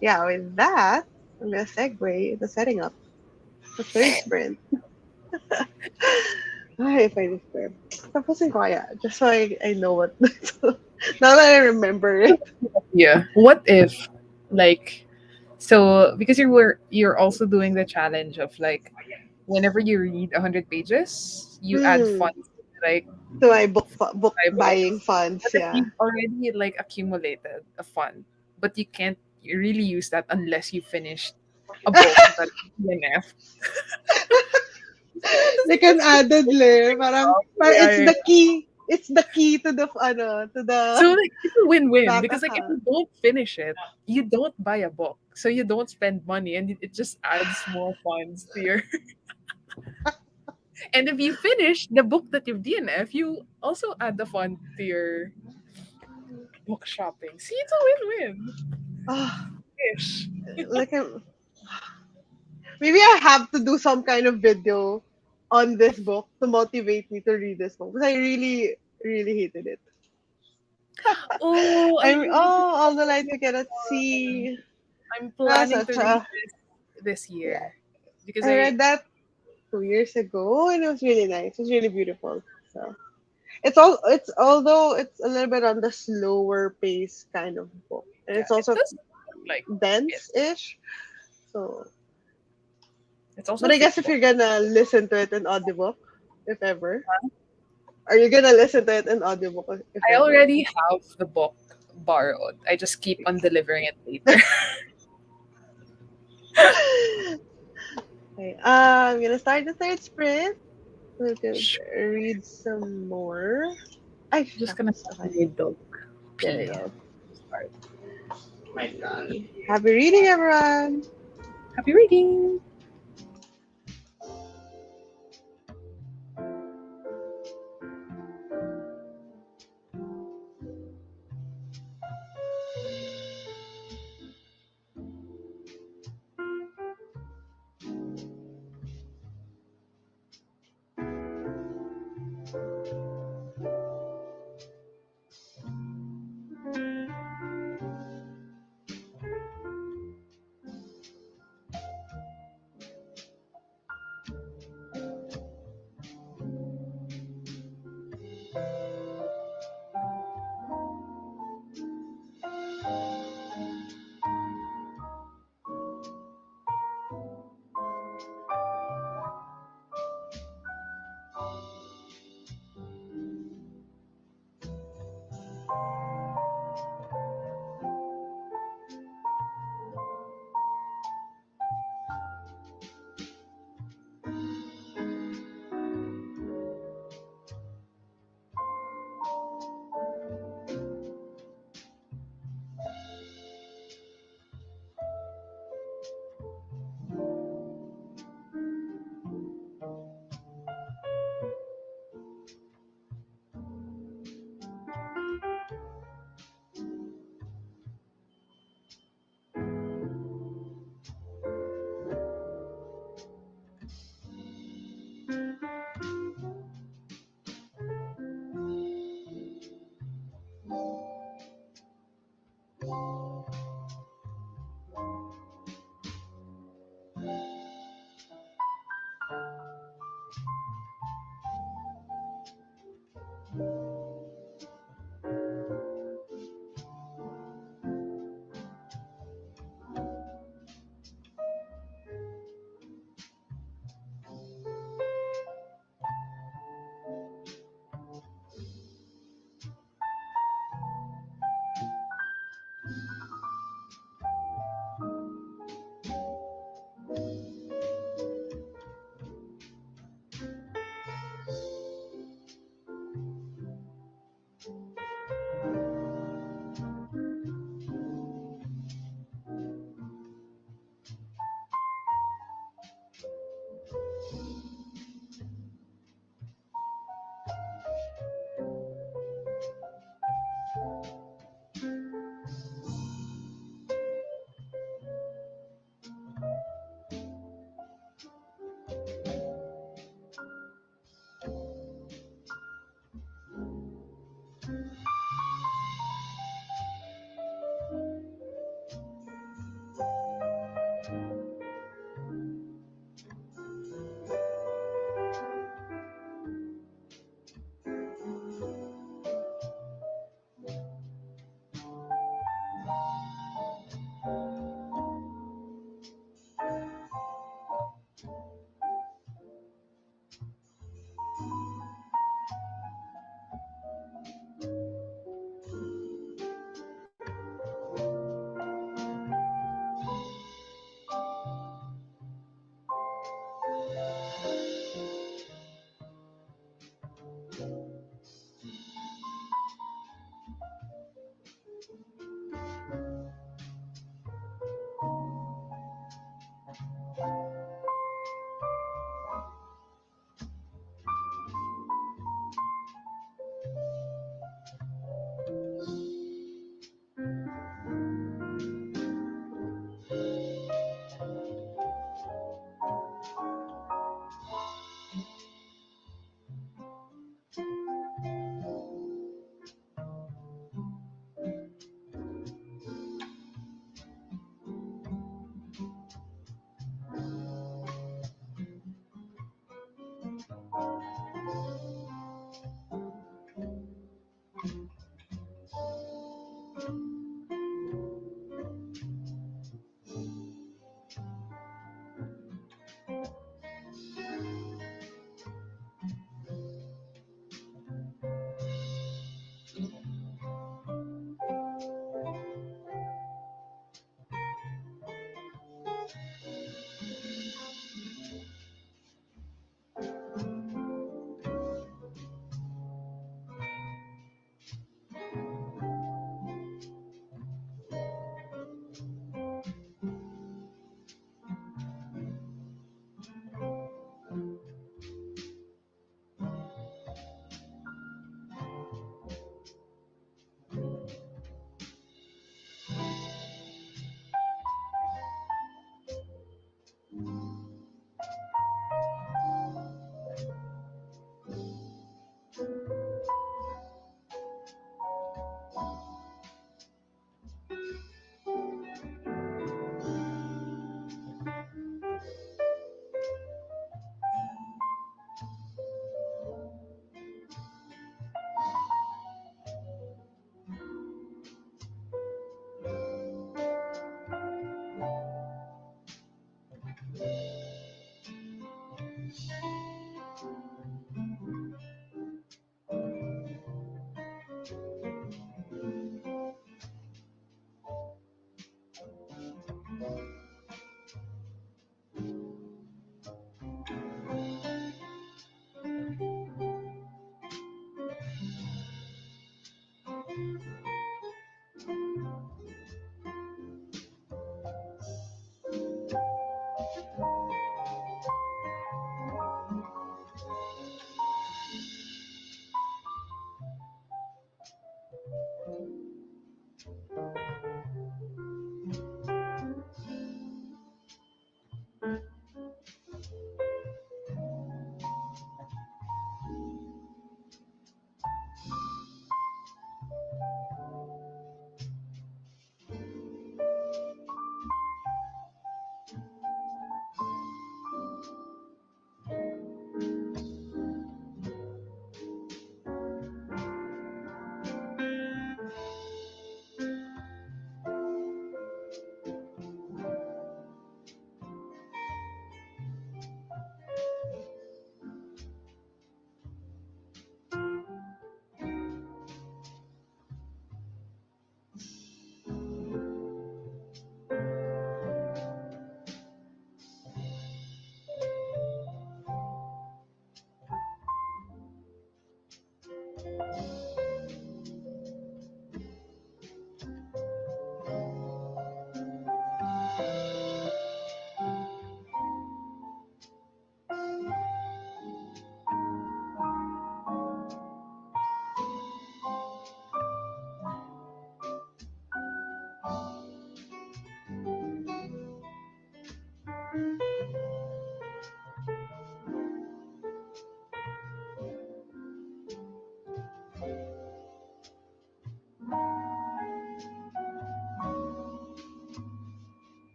yeah, with that, I'm gonna segue the setting up. The third sprint. Ay, if I describe. Tapusin ko kaya, just so I know what. Now that I remember it. Yeah. What if, like, so because you're also doing the challenge of like, whenever you read 100 pages, you add Hmm. funds, like To my book buy buying books. funds, But if yeah. you've already like accumulated a fund, but you can't really use that unless you finished a book that DNF. So how does Like it an just added layer. Parang yeah, it's yeah, the yeah. key. It's the key to the So like it's a win-win bank because like if account. you don't finish it, you don't buy a book, so you don't spend money, and it just adds more funds to your. And if you finish the book that you've DNF, you also add the fund to your book shopping. See, it's a win-win. Ah, Ish. like maybe I have to do some kind of video on this book to motivate me to read this book because I really, really hated it. Oh, I need to finish All the that lights you cannot one. see. I'm That's planning to such read a this yeah. year because I I read that 2 years ago and it was really nice. It was really beautiful. So it's although it's a little bit on the slower pace kind of book. And yeah, it's it also does look like it. dense-ish. So It's also but I thick guess if book. you're gonna listen to it in audiobook, if ever. Are you gonna listen to it in audiobook if I ever? already have the book borrowed. I just keep on delivering it later. Okay, I'm gonna start the third sprint. We're gonna Sure. read some more. Ay, Just gonna shucks. copy Okay, my dog there we pee. go. Start. Okay. Happy reading, everyone. Happy reading!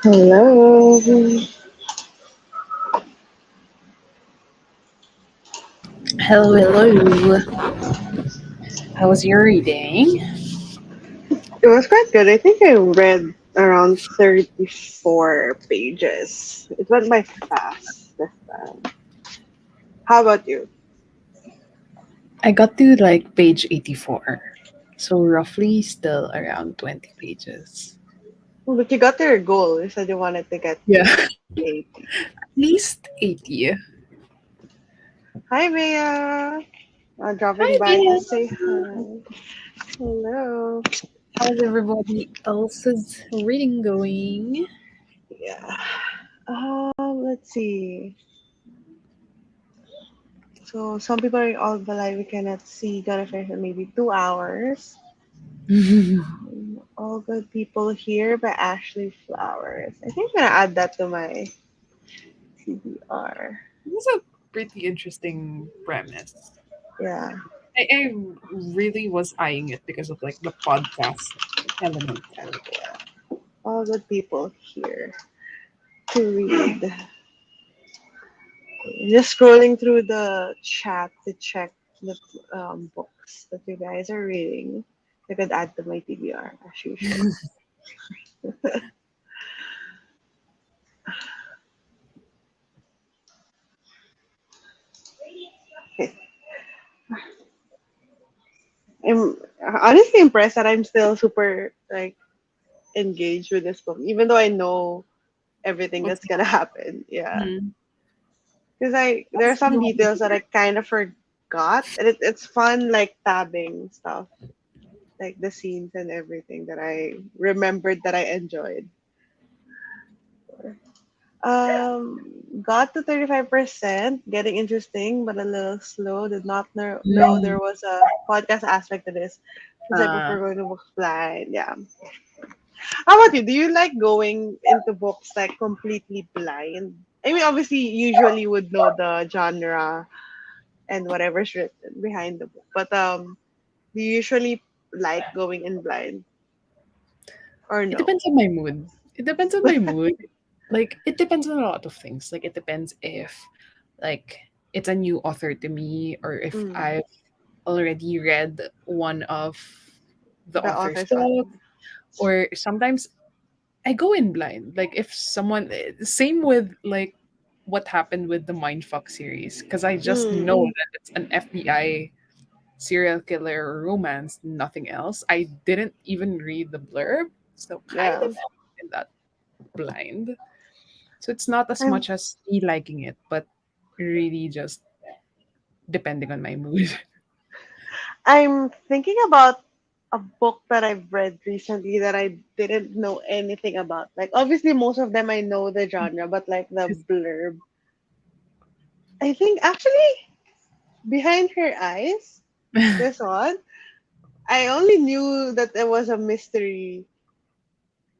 Hello. Hello, hello. How was your reading? It was quite good. I think I read around 34 pages. It went by fast this time. How about you? I got to like page 84. So roughly still around 20 pages. Oh, but you got to your goal. You said you wanted to get Yeah. to 80. At least 80. Hi, Bea. Dropping Hi, by to Bea. say hi. Hello. How's everybody else's reading going? Yeah. Let's see. So some people are all the live. We cannot see. Gonna finish in maybe 2 hours. All good people here by Ashley Flowers. I think I'm gonna add that to my TBR. This is a pretty interesting premise. Yeah. I really was eyeing it because of like the podcast element to it. All good people here to read. Just scrolling through the chat to check the books that you guys are reading. I could add to my TBR as usual. Okay. I'm honestly impressed that I'm still super like engaged with this book, even though I know everything What's that's gonna happen. Yeah, Mhm. because I there are That's some normal details that I here. kind of forgot, and it's fun like tabbing stuff, like the scenes and everything that I remembered that I enjoyed. Got to 35%, getting interesting, but a little slow. Did not know Mm. there was a podcast aspect to this, since I Uh, prefer going to books blind. Yeah. How about you? Do you like going into books like completely blind? I mean, obviously, usually would know the genre and whatever's written behind the book, but do you usually like going in blind or it no? depends on my mood. It depends on my mood. Like it depends on a lot of things. Like it depends if like it's a new author to me or if Mm, I've already read one of the the author's author's book, author. or sometimes I go in blind. Like if someone same with like what happened with the Mindfuck series because I just Mm, know that it's an FBI serial killer romance, nothing else. I didn't even read the blurb, so kind yeah. of in that blind. So it's not as I'm much as me liking it, but really just depending on my mood. I'm thinking about a book that I've read recently that I didn't know anything about. Like obviously most of them I know the genre, but like the blurb. I think actually Behind Her Eyes, this one, I only knew that there was a mystery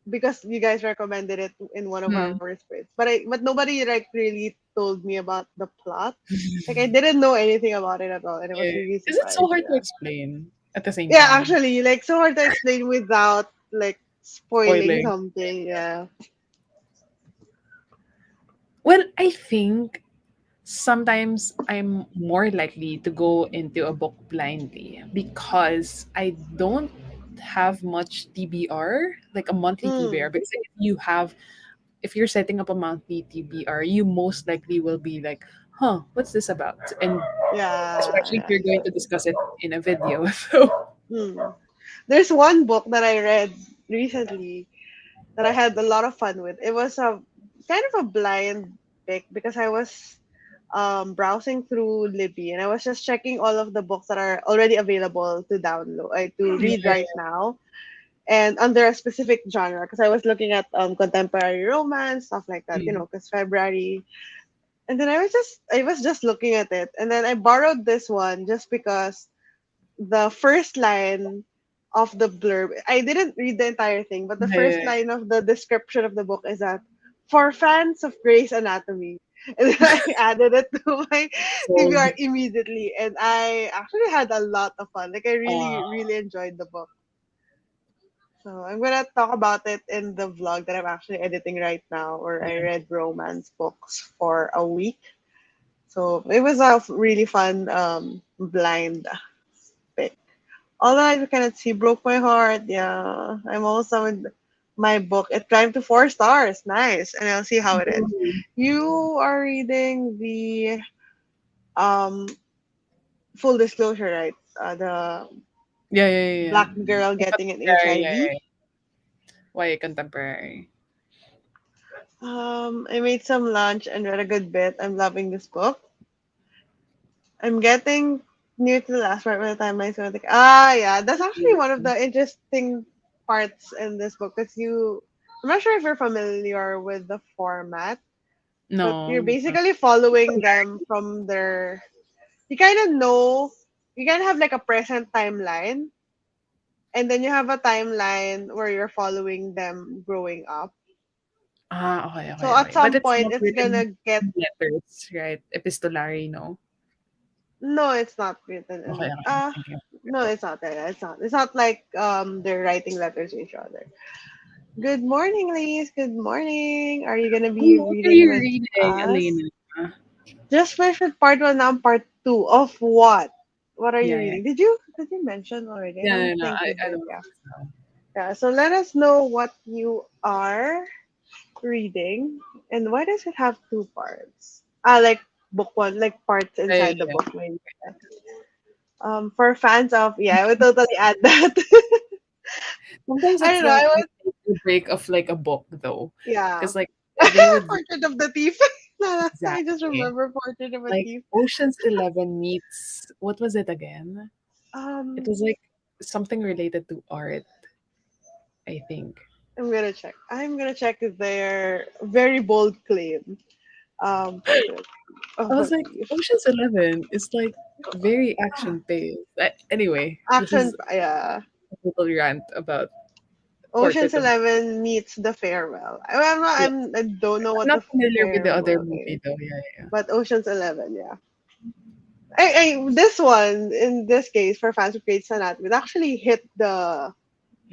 because you guys recommended it in one of Hmm. our spreads. But nobody like really told me about the plot. Like I didn't know anything about it at all, and I was Yeah. really Is it so surprised. hard to Yeah, explain at the same yeah. time? Actually, like so hard to explain without like spoiling Spoiling. something. Yeah. Well, I think sometimes I'm more likely to go into a book blindly because I don't have much TBR, like a monthly TBR. Mm, Because if you're setting up a monthly TBR, you most likely will be like, huh, what's this about? And yeah. especially if Yeah. you're going to discuss it in a video. So, Mm. There's one book that I read recently that I had a lot of fun with. It was a kind of a blind pick because I was browsing through Libby and I was just checking all of the books that are already available to download, to read yeah. right now, and under a specific genre. Because I was looking at contemporary romance stuff like that, Mm. because February. And then I was just looking at it, and then I borrowed this one just because the first line of the blurb, I didn't read the entire thing, but the first Yeah. line of the description of the book is that for fans of Grey's Anatomy. And then I added it to my Sold. TBR immediately, and I actually had a lot of fun. Like I Uh, really, really enjoyed the book. So I'm gonna talk about it in the vlog that I'm actually editing right now, where I Yeah. read romance books for a week. So it was a really fun blind pick. Although I cannot see, broke my heart. Yeah, I'm also with my book. It climbed to 4 stars. Nice, and I'll see how it ends. Ooh. You are reading the um full disclosure, right? The Yeah, yeah, yeah, yeah. black girl getting an Contemporary, yeah, HIV. yeah. Why contemporary? I made some lunch and read a good bit. I'm loving this book. I'm getting near to the last part by the time I saw yeah, that's actually one of the interesting parts in this book because I'm not sure if you're familiar with the format, but you're No. basically following them from their, you kind of know, you kind of have like a present timeline, and then you have a timeline where you're following them growing up. Okay, So okay, at okay. But some it's point, not it's written gonna get, in letters, right? Epistolary, no? no, it's not written Okay, in, okay. Thank you. no, it's not. It's not. It's not like they're writing letters to each other. Good morning, ladies. Good morning. Are you gonna be Oh, what are reading you with reading, us? Elena? Just mentioned part one and part two of what? What are you Yeah, yeah. reading? Did you mention already? I Yeah, don't no, no, think you I did. don't Yeah. think so. Yeah. So let us know what you are reading and why does it have two parts? Like book one, like parts Yeah, yeah, inside the yeah. book. Maybe. For fans of, yeah, I would totally add that. Sometimes I it's don't know. like the make or break of like a book though. Yeah. Because like they would Portrait of the Thief. I just exactly remember Portrait of a like Thief. Ocean's 11 meets what was it again? It Um, was like something related to art, I think. I'm gonna check. I'm gonna check their very bold claim. Portrait I of was a like, Thief. Ocean's 11 is like very action based. Anyway, this Action, is yeah. a total rant about Ocean's Portrait of. 11 meets The Farewell. Yeah. I don't know I'm what not The familiar with the other Farewell is, movie though. Yeah, yeah. but Ocean's 11, yeah. This one, in this case, for fans of Grey's Anatomy, it actually hit the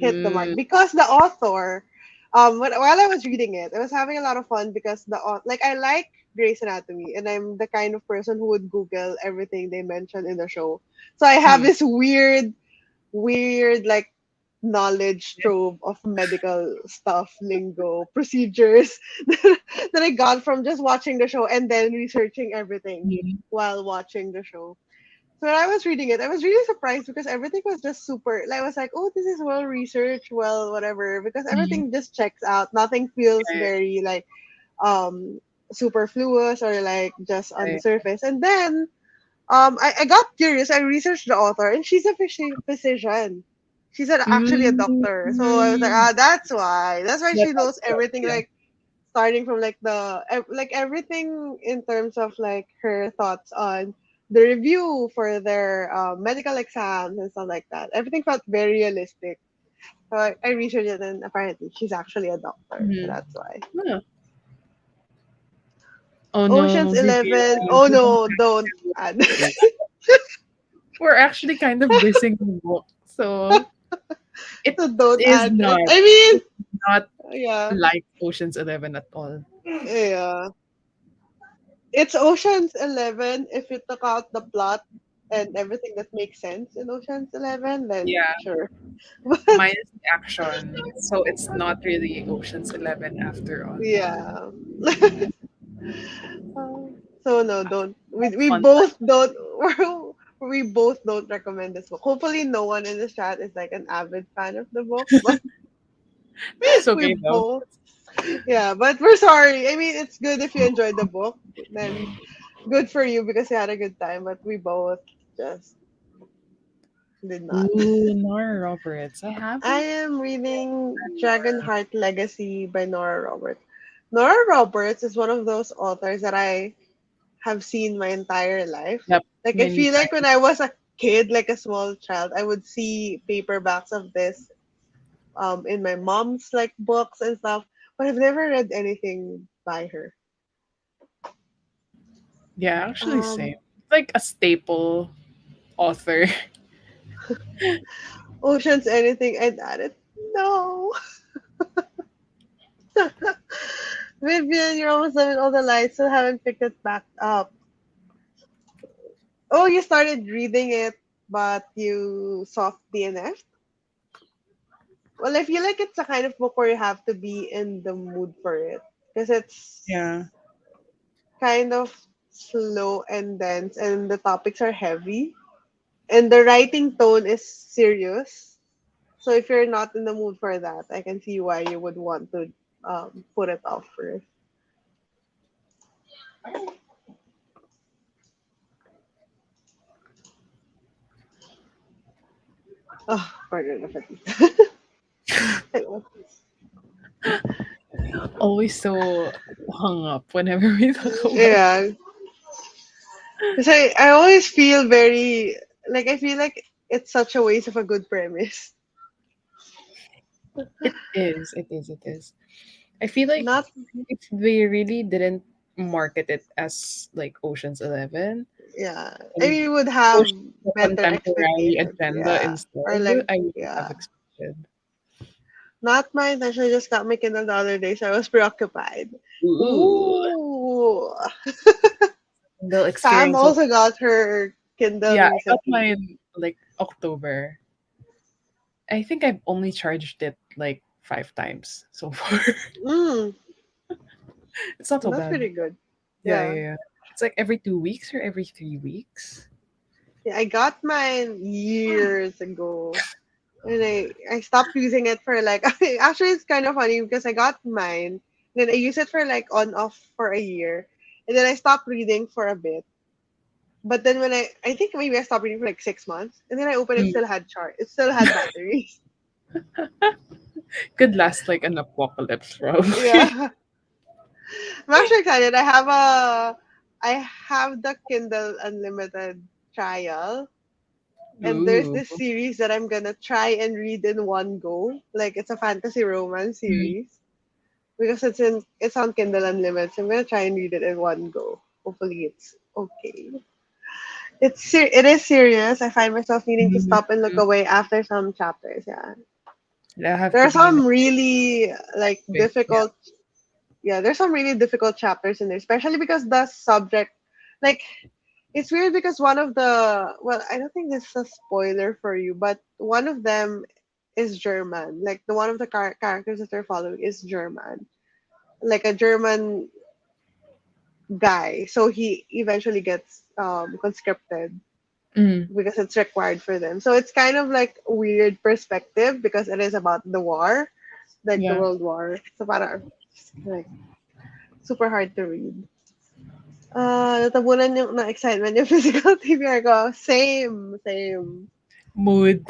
mark Mm, because the author, while I was reading it, I was having a lot of fun because like I like Grey's Anatomy and I'm the kind of person who would Google everything they mention in the show. So I have mm, this weird like knowledge trove of medical stuff, lingo, procedures that I got from just watching the show and then researching everything mm, while watching the show. So when I was reading it, I was really surprised because everything was just super. Like, I was like, oh, this is well researched, well, whatever. Because mm. everything just checks out. Nothing feels Yeah, very like um superfluous or like just on yeah, the yeah. surface. And then I got curious. I researched the author, and she's a physician. She's actually a doctor. So I was like, Mm, that's why. That's why that she helps knows out, everything. yeah. Like starting from like like everything in terms of like her thoughts on the review for their medical exams and stuff like that. Everything felt very realistic. So I researched it, and apparently she's actually a doctor. So Mm. that's why. Yeah. Oh Ocean's no, be 11. real. Oh We don't no, don't add. have to. We're actually kind of dissing the book, so it So don't is add it. not. I mean, It's not yeah, like Ocean's 11 at all. yeah. It's Ocean's 11 if you took out the plot and everything that makes sense in Ocean's 11, then Yeah, sure. But minus the action, so it's not really Ocean's 11 after all. yeah. So no, don't we Fun both time. don't we both don't recommend this book. Hopefully no one in the chat is like an avid fan of the book, but It's we okay though. both, yeah, but we're sorry. I mean, it's good if you enjoyed the book, then good for you because you had a good time, but we both just did not. Ooh, Nora Roberts. I I haven't am reading read Nora. Dragonheart Legacy by Nora Roberts. Nora Roberts is one of those authors that I have seen my entire life. Yep, Like I many feel like when times. I was a kid, like a small child, I would see paperbacks of this in my mom's like books and stuff, but I've never read anything by her. Yeah, actually, Um, same. Like a staple author. Ocean's anything I'd add it. No. Vivian, you're almost done with all the lights, still haven't picked it back up. Oh, you started reading it, but you soft DNF? Well, I feel like it's a kind of book where you have to be in the mood for it. Because it's Yeah. kind of slow and dense, and the topics are heavy. And the writing tone is serious. So if you're not in the mood for that, I can see why you would want to put it off first. Oh, pardon the fatigue. Always so hung up whenever we talk about. Yeah, because I always feel very like I feel like it's such a waste of a good premise. It is. It is. It is. I feel like Not if they really didn't market it as like Ocean's 11 yeah. I and mean, you would have push the better contemporary expectations. agenda Yeah, or instead, like I wouldn't have yeah. expected. Not my intention. I just got my Kindle the other day, so I was preoccupied. Ooh, Ooh. Kindle Pam experience. also got her Kindle Yeah, I got recently. mine like October. I think I've only charged it like 5 times so far. Mm, It's not so that's bad. pretty good. Yeah, Yeah. yeah, yeah. It's like every 2 weeks or every 3 weeks. Yeah, I got mine years ago. And I stopped using it for like actually it's kind of funny because I got mine, then I used it for like on off for a year. And then I stopped reading for a bit. But then when I think maybe I stopped reading for like 6 months, and then I opened it, Mm. still had it still had batteries. Could last like an apocalypse, probably. Yeah. I'm actually excited. I have the Kindle Unlimited trial, and there's Ooh. this series that I'm gonna try and read in one go. Like it's a fantasy romance Mm. series because it's on Kindle Unlimited. So I'm gonna try and read it in one go. Hopefully it's okay. It is serious. I find myself needing to stop and look Mm. away after some chapters. Yeah, I have there to are be in a some really like space. Yeah. difficult. Yeah, there's some really difficult chapters in there, especially because the subject, like, it's weird because one of the well, I don't think this is a spoiler for you, but one of them is German. Like the one of the characters that they're following is German, like a German guy. So he eventually gets conscripted Mm. because it's required for them. So it's kind of like a weird perspective because it is about the war, like the Yeah. World War. So para like super hard to read. Natabunan yung na excitement yung physical TBR ko. Same, same. Mood.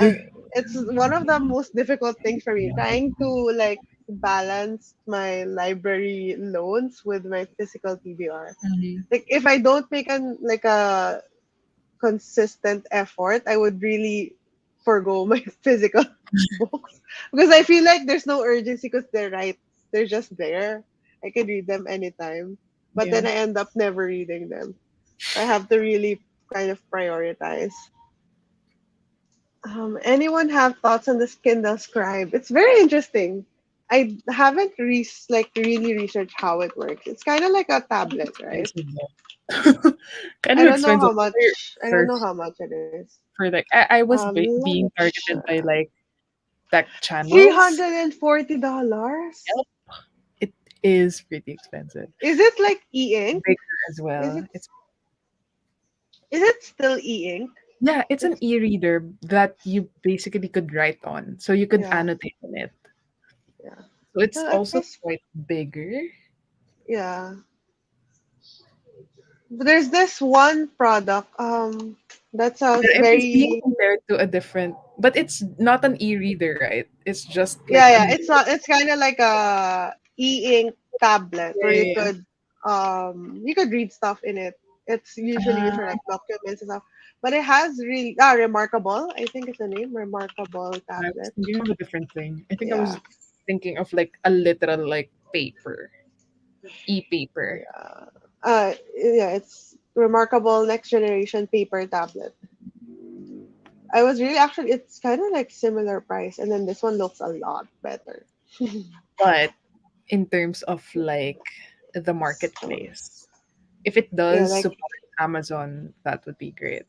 It's one of the most difficult things for me trying to like balance my library loans with my physical TBR. Mhm. Like if I don't make a consistent effort, I would really forgo my physical books because I feel like there's no urgency because they're just there. I can read them anytime, but Yeah. then I end up never reading them. I have to really kind of prioritize. Anyone have thoughts on the Kindle Scribe? It's very interesting. I haven't like really researched how it works. It's kind of like a tablet, right? Expensive though. Kind I of don't know expensive how for much. I don't know for how much it is. for like I was Let being me targeted by check. like tech Three channels. hundred and forty dollars. Yep. It is pretty expensive. Is it like e-ink? Bigger as Is well. it still e-ink? Yeah, it's an It's e-reader that you basically could write on. So you could yeah, annotate on it. yeah. So it's Well, at also this quite bigger. yeah. But there's this one product that sounds It is being very compared to a different, but it's not an e-reader, right? It's just yeah, like a yeah. It's not. It's kind of like a e-ink tablet where yeah, yeah. you could read stuff in it. It's usually used for Ah, like documents and stuff. But it has really remarkable. I think it's the name remarkable I was tablet. thinking of a different thing. I think I Yeah, was thinking of like a literal like paper, e-paper. yeah. Yeah. It's remarkable next generation paper tablet. I was really actually it's kind of like similar price, and then this one looks a lot better. But in terms of like the marketplace, if it Yeah, does like support Amazon, that would be great.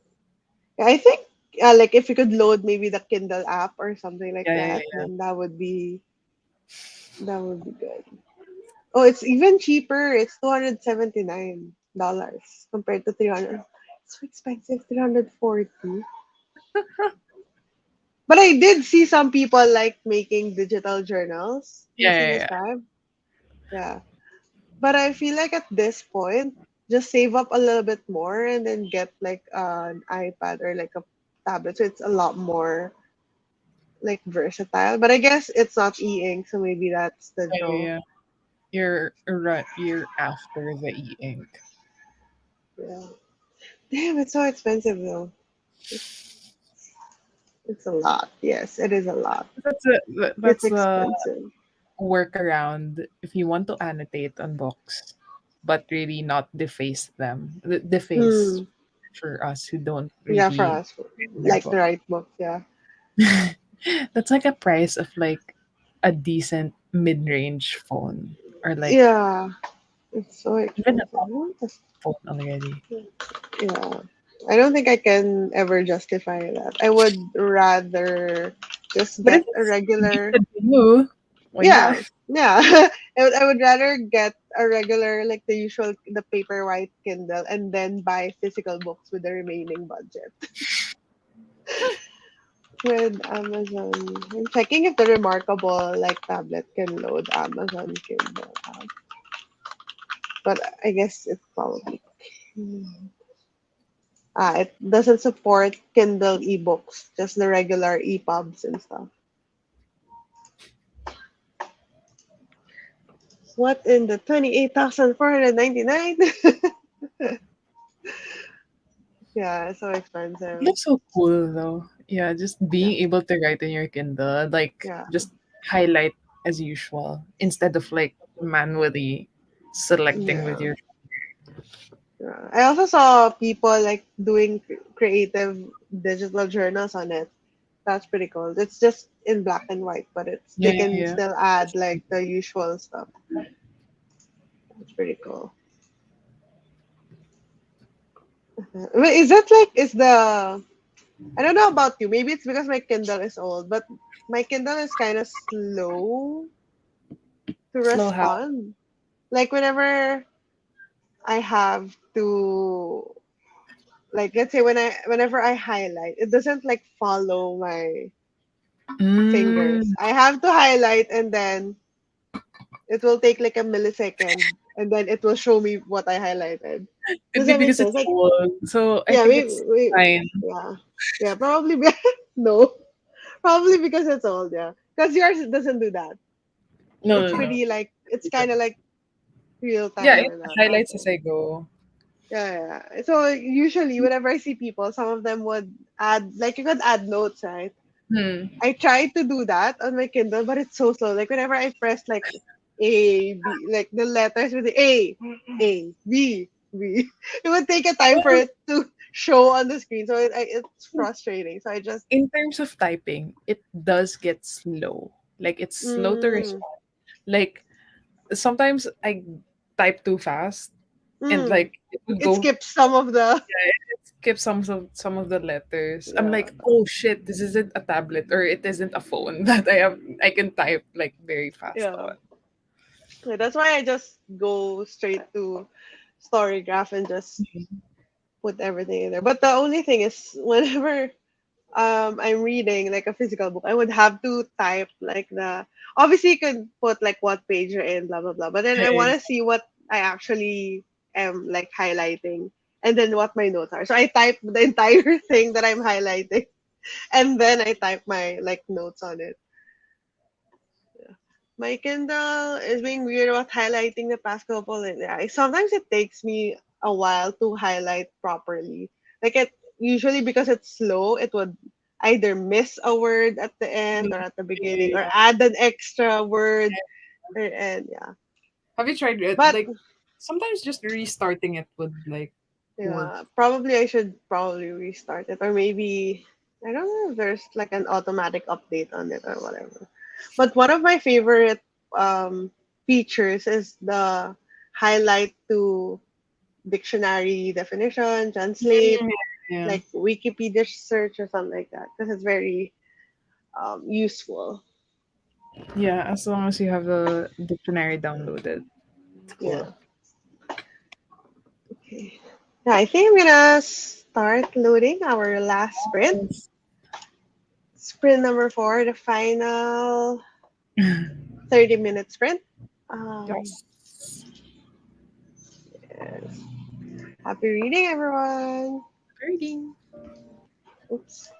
I think like if you could load maybe the Kindle app or something like Yeah, yeah, that, yeah. then that would be good. Oh, it's even cheaper. It's $279 compared to 300. It's so expensive, 340. But I did see some people like making digital journals. Have you Yeah, seen yeah, this yeah. time? Yeah. But I feel like at this point, just save up a little bit more and then get like an iPad or like a tablet. So it's a lot more like versatile. But I guess it's not e-ink, so maybe that's the Yeah, yeah, draw. yeah. You're after the e-ink. Yeah. Damn, it's so expensive though. It's a lot. Yes, it is a lot. It's That's a expensive. workaround if you want to annotate on books, but really not deface them. Deface Hmm. for us who don't Yeah, for really us, read their like the book. right book. Yeah. That's like a price of like a decent mid-range phone or like Yeah. It's so even a expensive. top phone already. Yeah. I don't think I can ever justify that. I would rather just But if get a it's regular. convenient to you, why not? Yeah. Yeah. I would rather get a regular, like the usual, the paper white Kindle and then buy physical books with the remaining budget. With Amazon. I'm checking if the Remarkable like tablet can load Amazon Kindle app. But I guess it probably it doesn't support Kindle ebooks, just the regular EPUBs and stuff. What in the 28,499? Yeah, it's so It expensive. looks so cool though. Yeah, just Yeah, being able to write in your Kindle, like yeah, just highlight as usual instead of like manually selecting with yeah. your. Yeah. I also saw people like doing creative digital journals on it. That's pretty cool. It's just in black and white, but it's Yeah, they yeah, can yeah. still add like the usual stuff. It's pretty cool. Wait, is that like is the I don't know about you. Maybe it's because my Kindle is old, but my Kindle is kind of slow to Slow how? respond. Like whenever I have to like let's say whenever I highlight, it doesn't like follow my fingers. Mm. I have to highlight and then it will take like a millisecond and then it will show me what I highlighted. Could Does be that make because sense? it's Like old. So I yeah, think it's we fine. yeah. Yeah, probably no. Probably because it's old, yeah. Because yours doesn't do that. No, It's no, no. pretty like it's kind of like real Yeah, time it or that. highlights Okay. as I go. Yeah, yeah, yeah. So usually whenever I see people, some of them would add like you could add notes, right? Hmm. I tried to do that on my Kindle, but it's so slow. Like whenever I press like A, B, like the letters with the A, B, B, it would take a time for Well, it to show on the screen. So it's frustrating. So I just, in terms of typing, it does get slow. Like it's slow to mm, respond. Like sometimes I type too fast and mm, like it would it go skips some of the, skip some of the letters. I'm yeah, like, oh shit, this isn't a tablet or it isn't a phone that I can type like very fast yeah. on. Yeah, that's why I just go straight to Storygraph and just put everything in there. But the only thing is, whenever I'm reading like a physical book, I would have to type like the obviously you can put like what page you're in, blah blah blah. But then I want to see what I actually am like highlighting and then what my notes are. So I type the entire thing that I'm highlighting and then I type my like notes on it. My Kindle is being weird about highlighting the past couple of days. Sometimes it takes me a while to highlight properly. Like it usually because it's slow, it would either miss a word at the end or at the beginning or Yeah. add an extra word or and yeah. Have you tried it? But Like sometimes just restarting it would like work. yeah, probably I should probably restart it or maybe I don't know if there's like an automatic update on it or whatever. But one of my favorite um, features is the highlight to dictionary definition, translate, Mm, yeah. like Wikipedia search or something like that, because it's very useful. Yeah, as long as you have the dictionary downloaded. It's cool. Yeah. Okay. Yeah, I think I'm gonna start loading our last sprint. Yes. Sprint number 4, the final 30-minute sprint. Um, Yes. yes. Happy reading, everyone. Reading. Oops.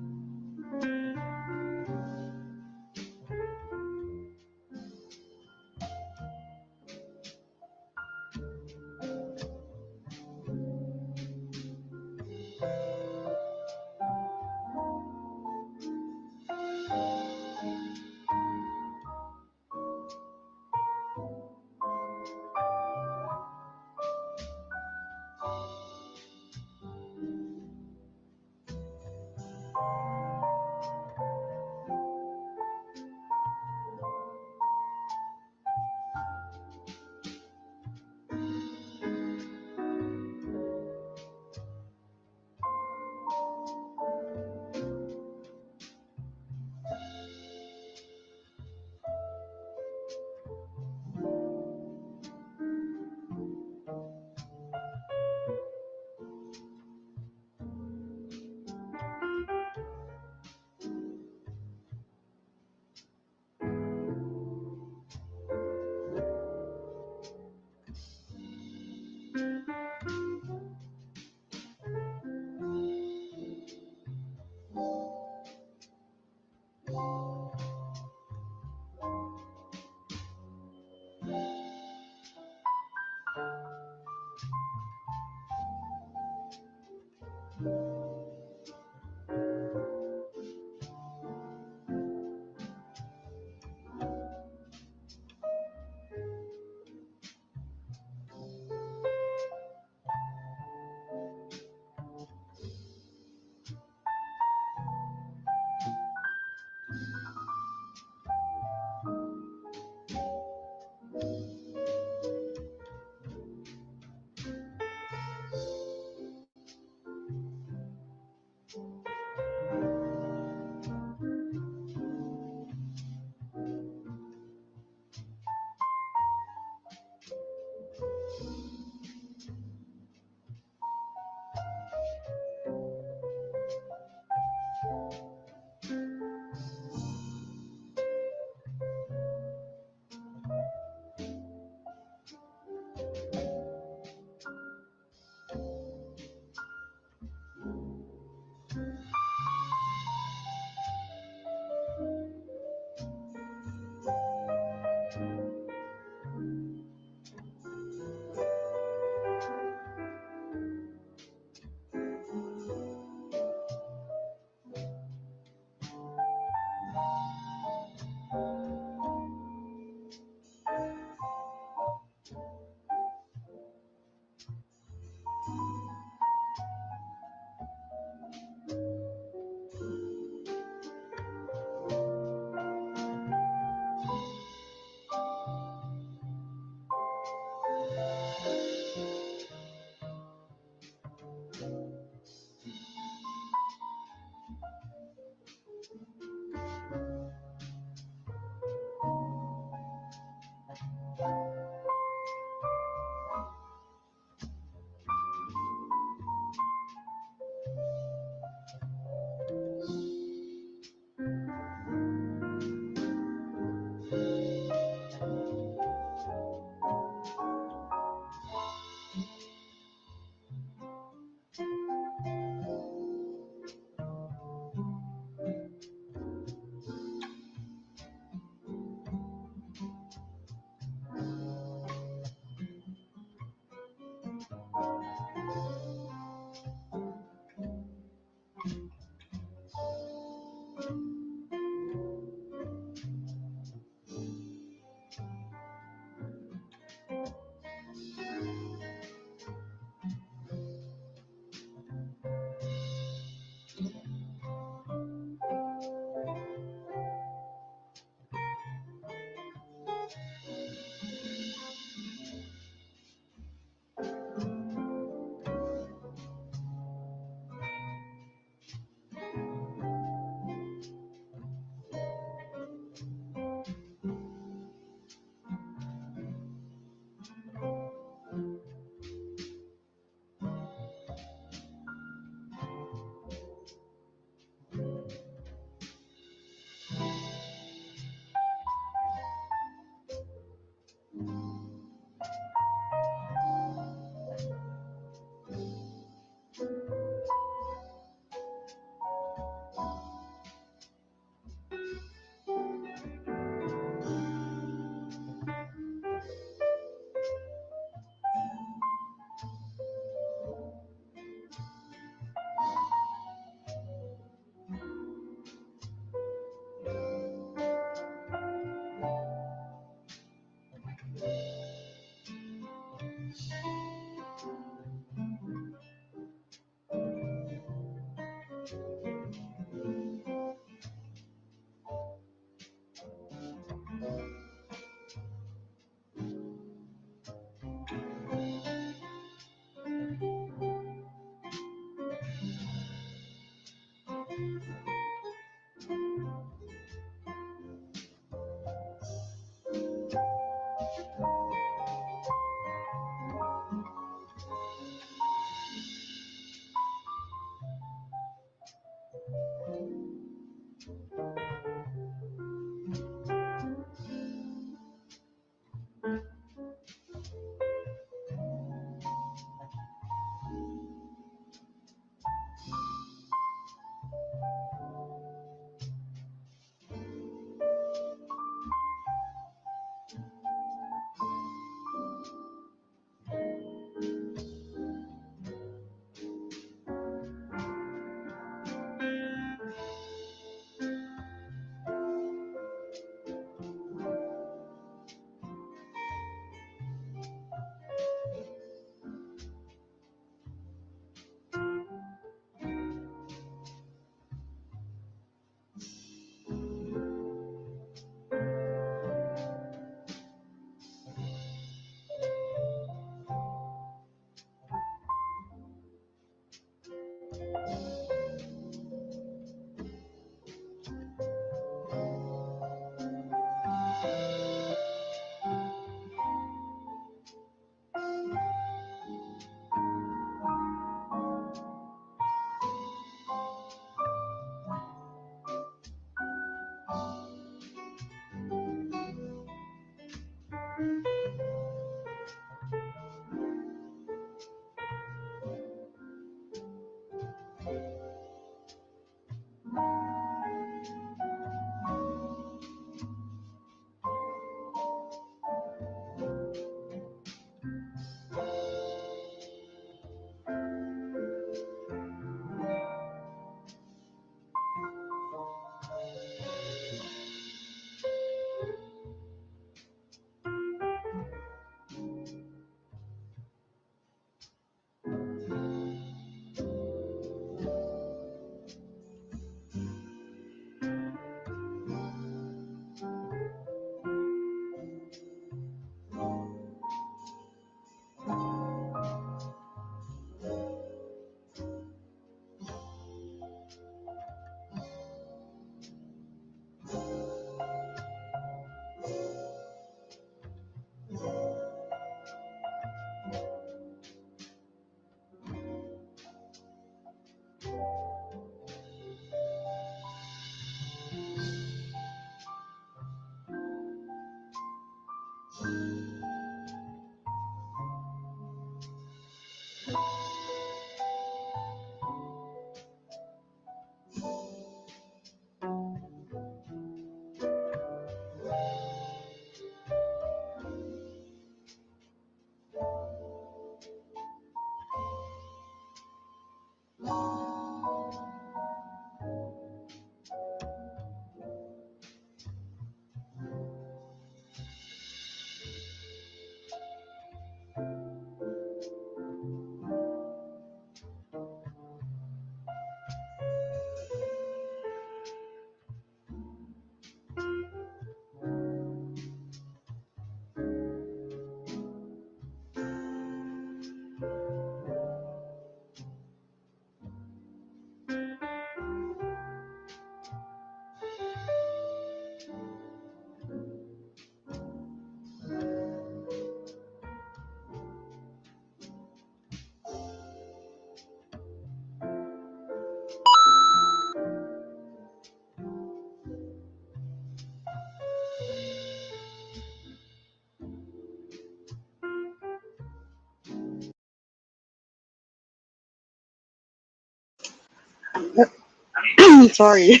Sorry.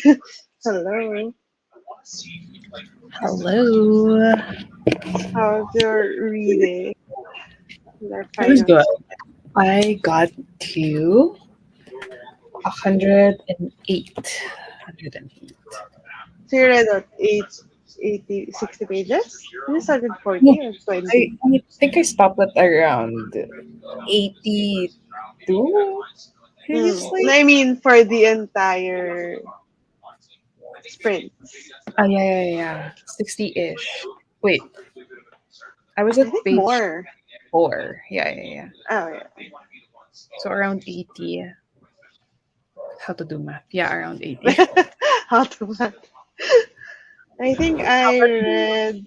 Hello. Hello. How's your reading? Our It was final. good. I got to 108. 108. So you read what, 80, 60 pages? You started Yeah. 40 or I, 20? I think I stopped at around 82 And previously. I mean for the entire sprint. Ah, yeah, yeah, yeah. 60-ish. Wait, I was I at think page more. 4. Yeah, yeah, yeah. Oh yeah. So around 80. How to do math? Yeah, around 80. How to math. I think How I about you? read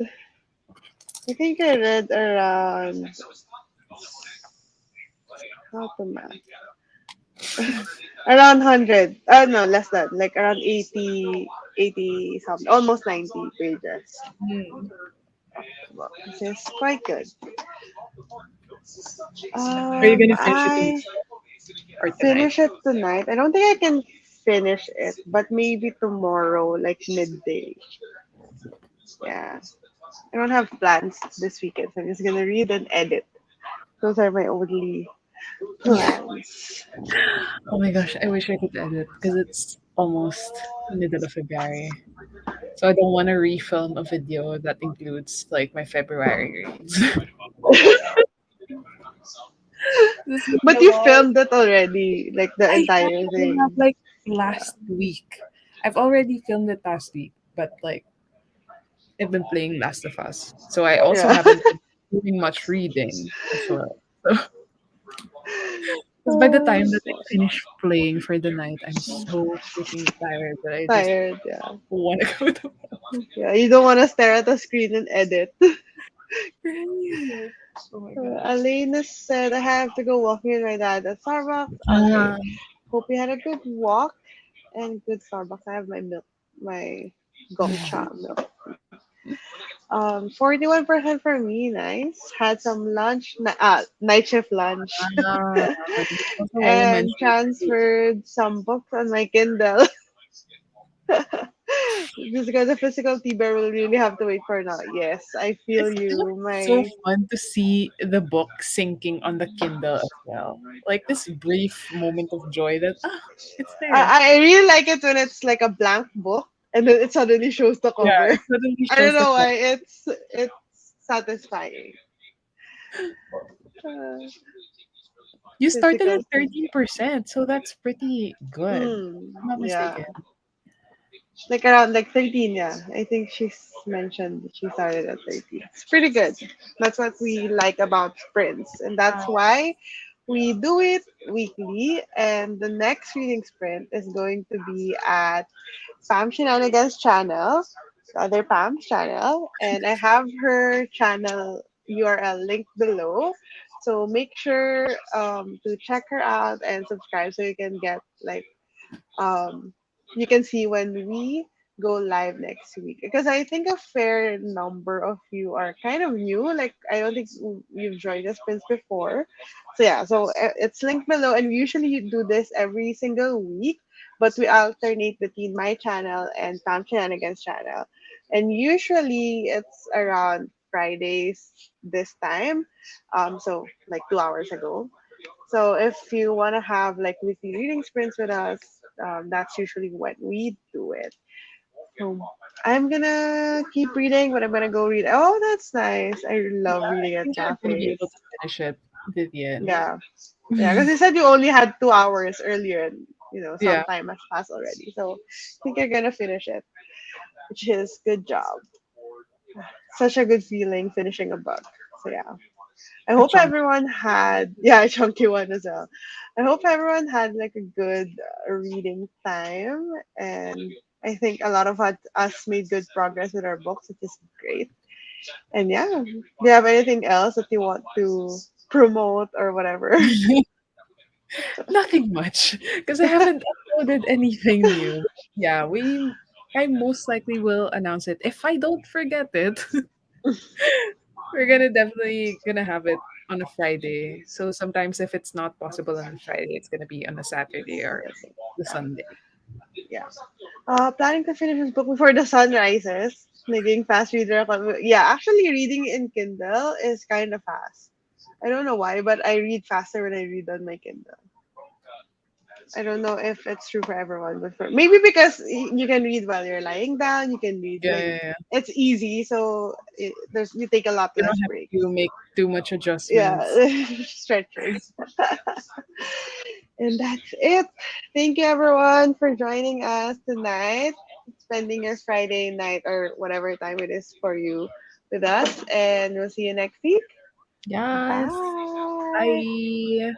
I think I read around how to math. Around 100. No, less than. Like around 80, 80 something. Almost 90 pages. Hmm. Well, this is quite good. Are you gonna finish it I tomorrow or tonight? finish it tonight. I don't think I can finish it, but maybe tomorrow, like midday. Yeah. I don't have plans this weekend, so I'm just gonna read and edit. Those are my only plans. Oh my gosh, I wish I could edit because it's almost middle of February. So I don't want to refilm a video that includes like my February reads. This would be But a you lot. filmed it already, like the entire I have thing. like Yeah. last week. I've already filmed it last week, but like I've been playing Last of Us. So I also Yeah. haven't been doing much reading as well. So, because by the time that I finish playing for the night, I'm so freaking tired that I just Tired, yeah. want to go to Yeah, you don't want to stare at the screen and edit. bed. Oh my gosh. Alena said, I have to go walking with my dad at Starbucks. Okay. Uh, Hope you had a good walk and good Starbucks. I have my milk, my Gongcha milk. 41% for me, nice. Had some lunch, night shift lunch, that's also why you and mentioned it. transferred some books on my Kindle. Just because the physical T-bear will really have to wait for now. Yes, I feel It's just you. so My fun to see the book sinking on the Kindle as well. Like this brief moment of joy that it's there. I really like it when it's like a blank book and then it suddenly shows the Yeah, cover. it suddenly I don't shows the know cover. why it's satisfying. Uh, You started physical at thing. 13%, so that's pretty good. If I'm not Yeah. mistaken. Like around like 13, yeah. I think she's mentioned that she started at 13. It's pretty good. That's what we like about sprints. And that's why we do it weekly. And the next reading sprint is going to be at Pam Shenanigans channel, the other Pam's channel. And I have her channel URL linked below. So make sure to check her out and subscribe so you can get like um, you can see when we go live next week because I think a fair number of you are kind of new. Like I don't think you've joined us Prince before. So yeah, so it's linked below, and we usually do this every single week, but we alternate between my channel and Pam Shenanigans channel, and usually it's around Fridays this time. So like 2 hours ago. So if you want to have like weekly reading sprints with us, that's usually when we do it. So I'm gonna keep reading, but I'm gonna go read. Oh, that's nice. I Yeah, love I reading at think you're gonna be cafes. able to finish it to the end. Yeah, yeah. Because you said you only had 2 hours earlier, and some Yeah. time has passed already. So I think you're gonna finish it, which is good job. Such a good feeling finishing a book. So yeah. I A hope chunk. everyone had, yeah, a chunky one as well. I hope everyone had like a good reading time, and I think a lot of us made good progress with our books, which is great. And yeah, do you have anything else that you want to promote or whatever? Nothing much because I haven't uploaded anything new. Yeah, I most likely will announce it if I don't forget it. We're gonna definitely gonna have it on a Friday. So sometimes if it's not possible on a Friday, it's gonna be on a Saturday or the Sunday. Yeah. Planning to finish this book before the sun rises. Naging fast reader ako. Yeah, actually reading in Kindle is kind of fast. I don't know why, but I read faster when I read on my Kindle. I don't know if it's true for everyone, but maybe because you can read while you're lying down, you can read Yeah, like yeah, yeah. it's easy, so you take a lot You less don't have breaks. to make too much Yeah, adjustments. stretches. And that's it. Thank you everyone for joining us tonight, spending your Friday night or whatever time it is for you with us, and we'll see you next week. Yes. Bye. Bye.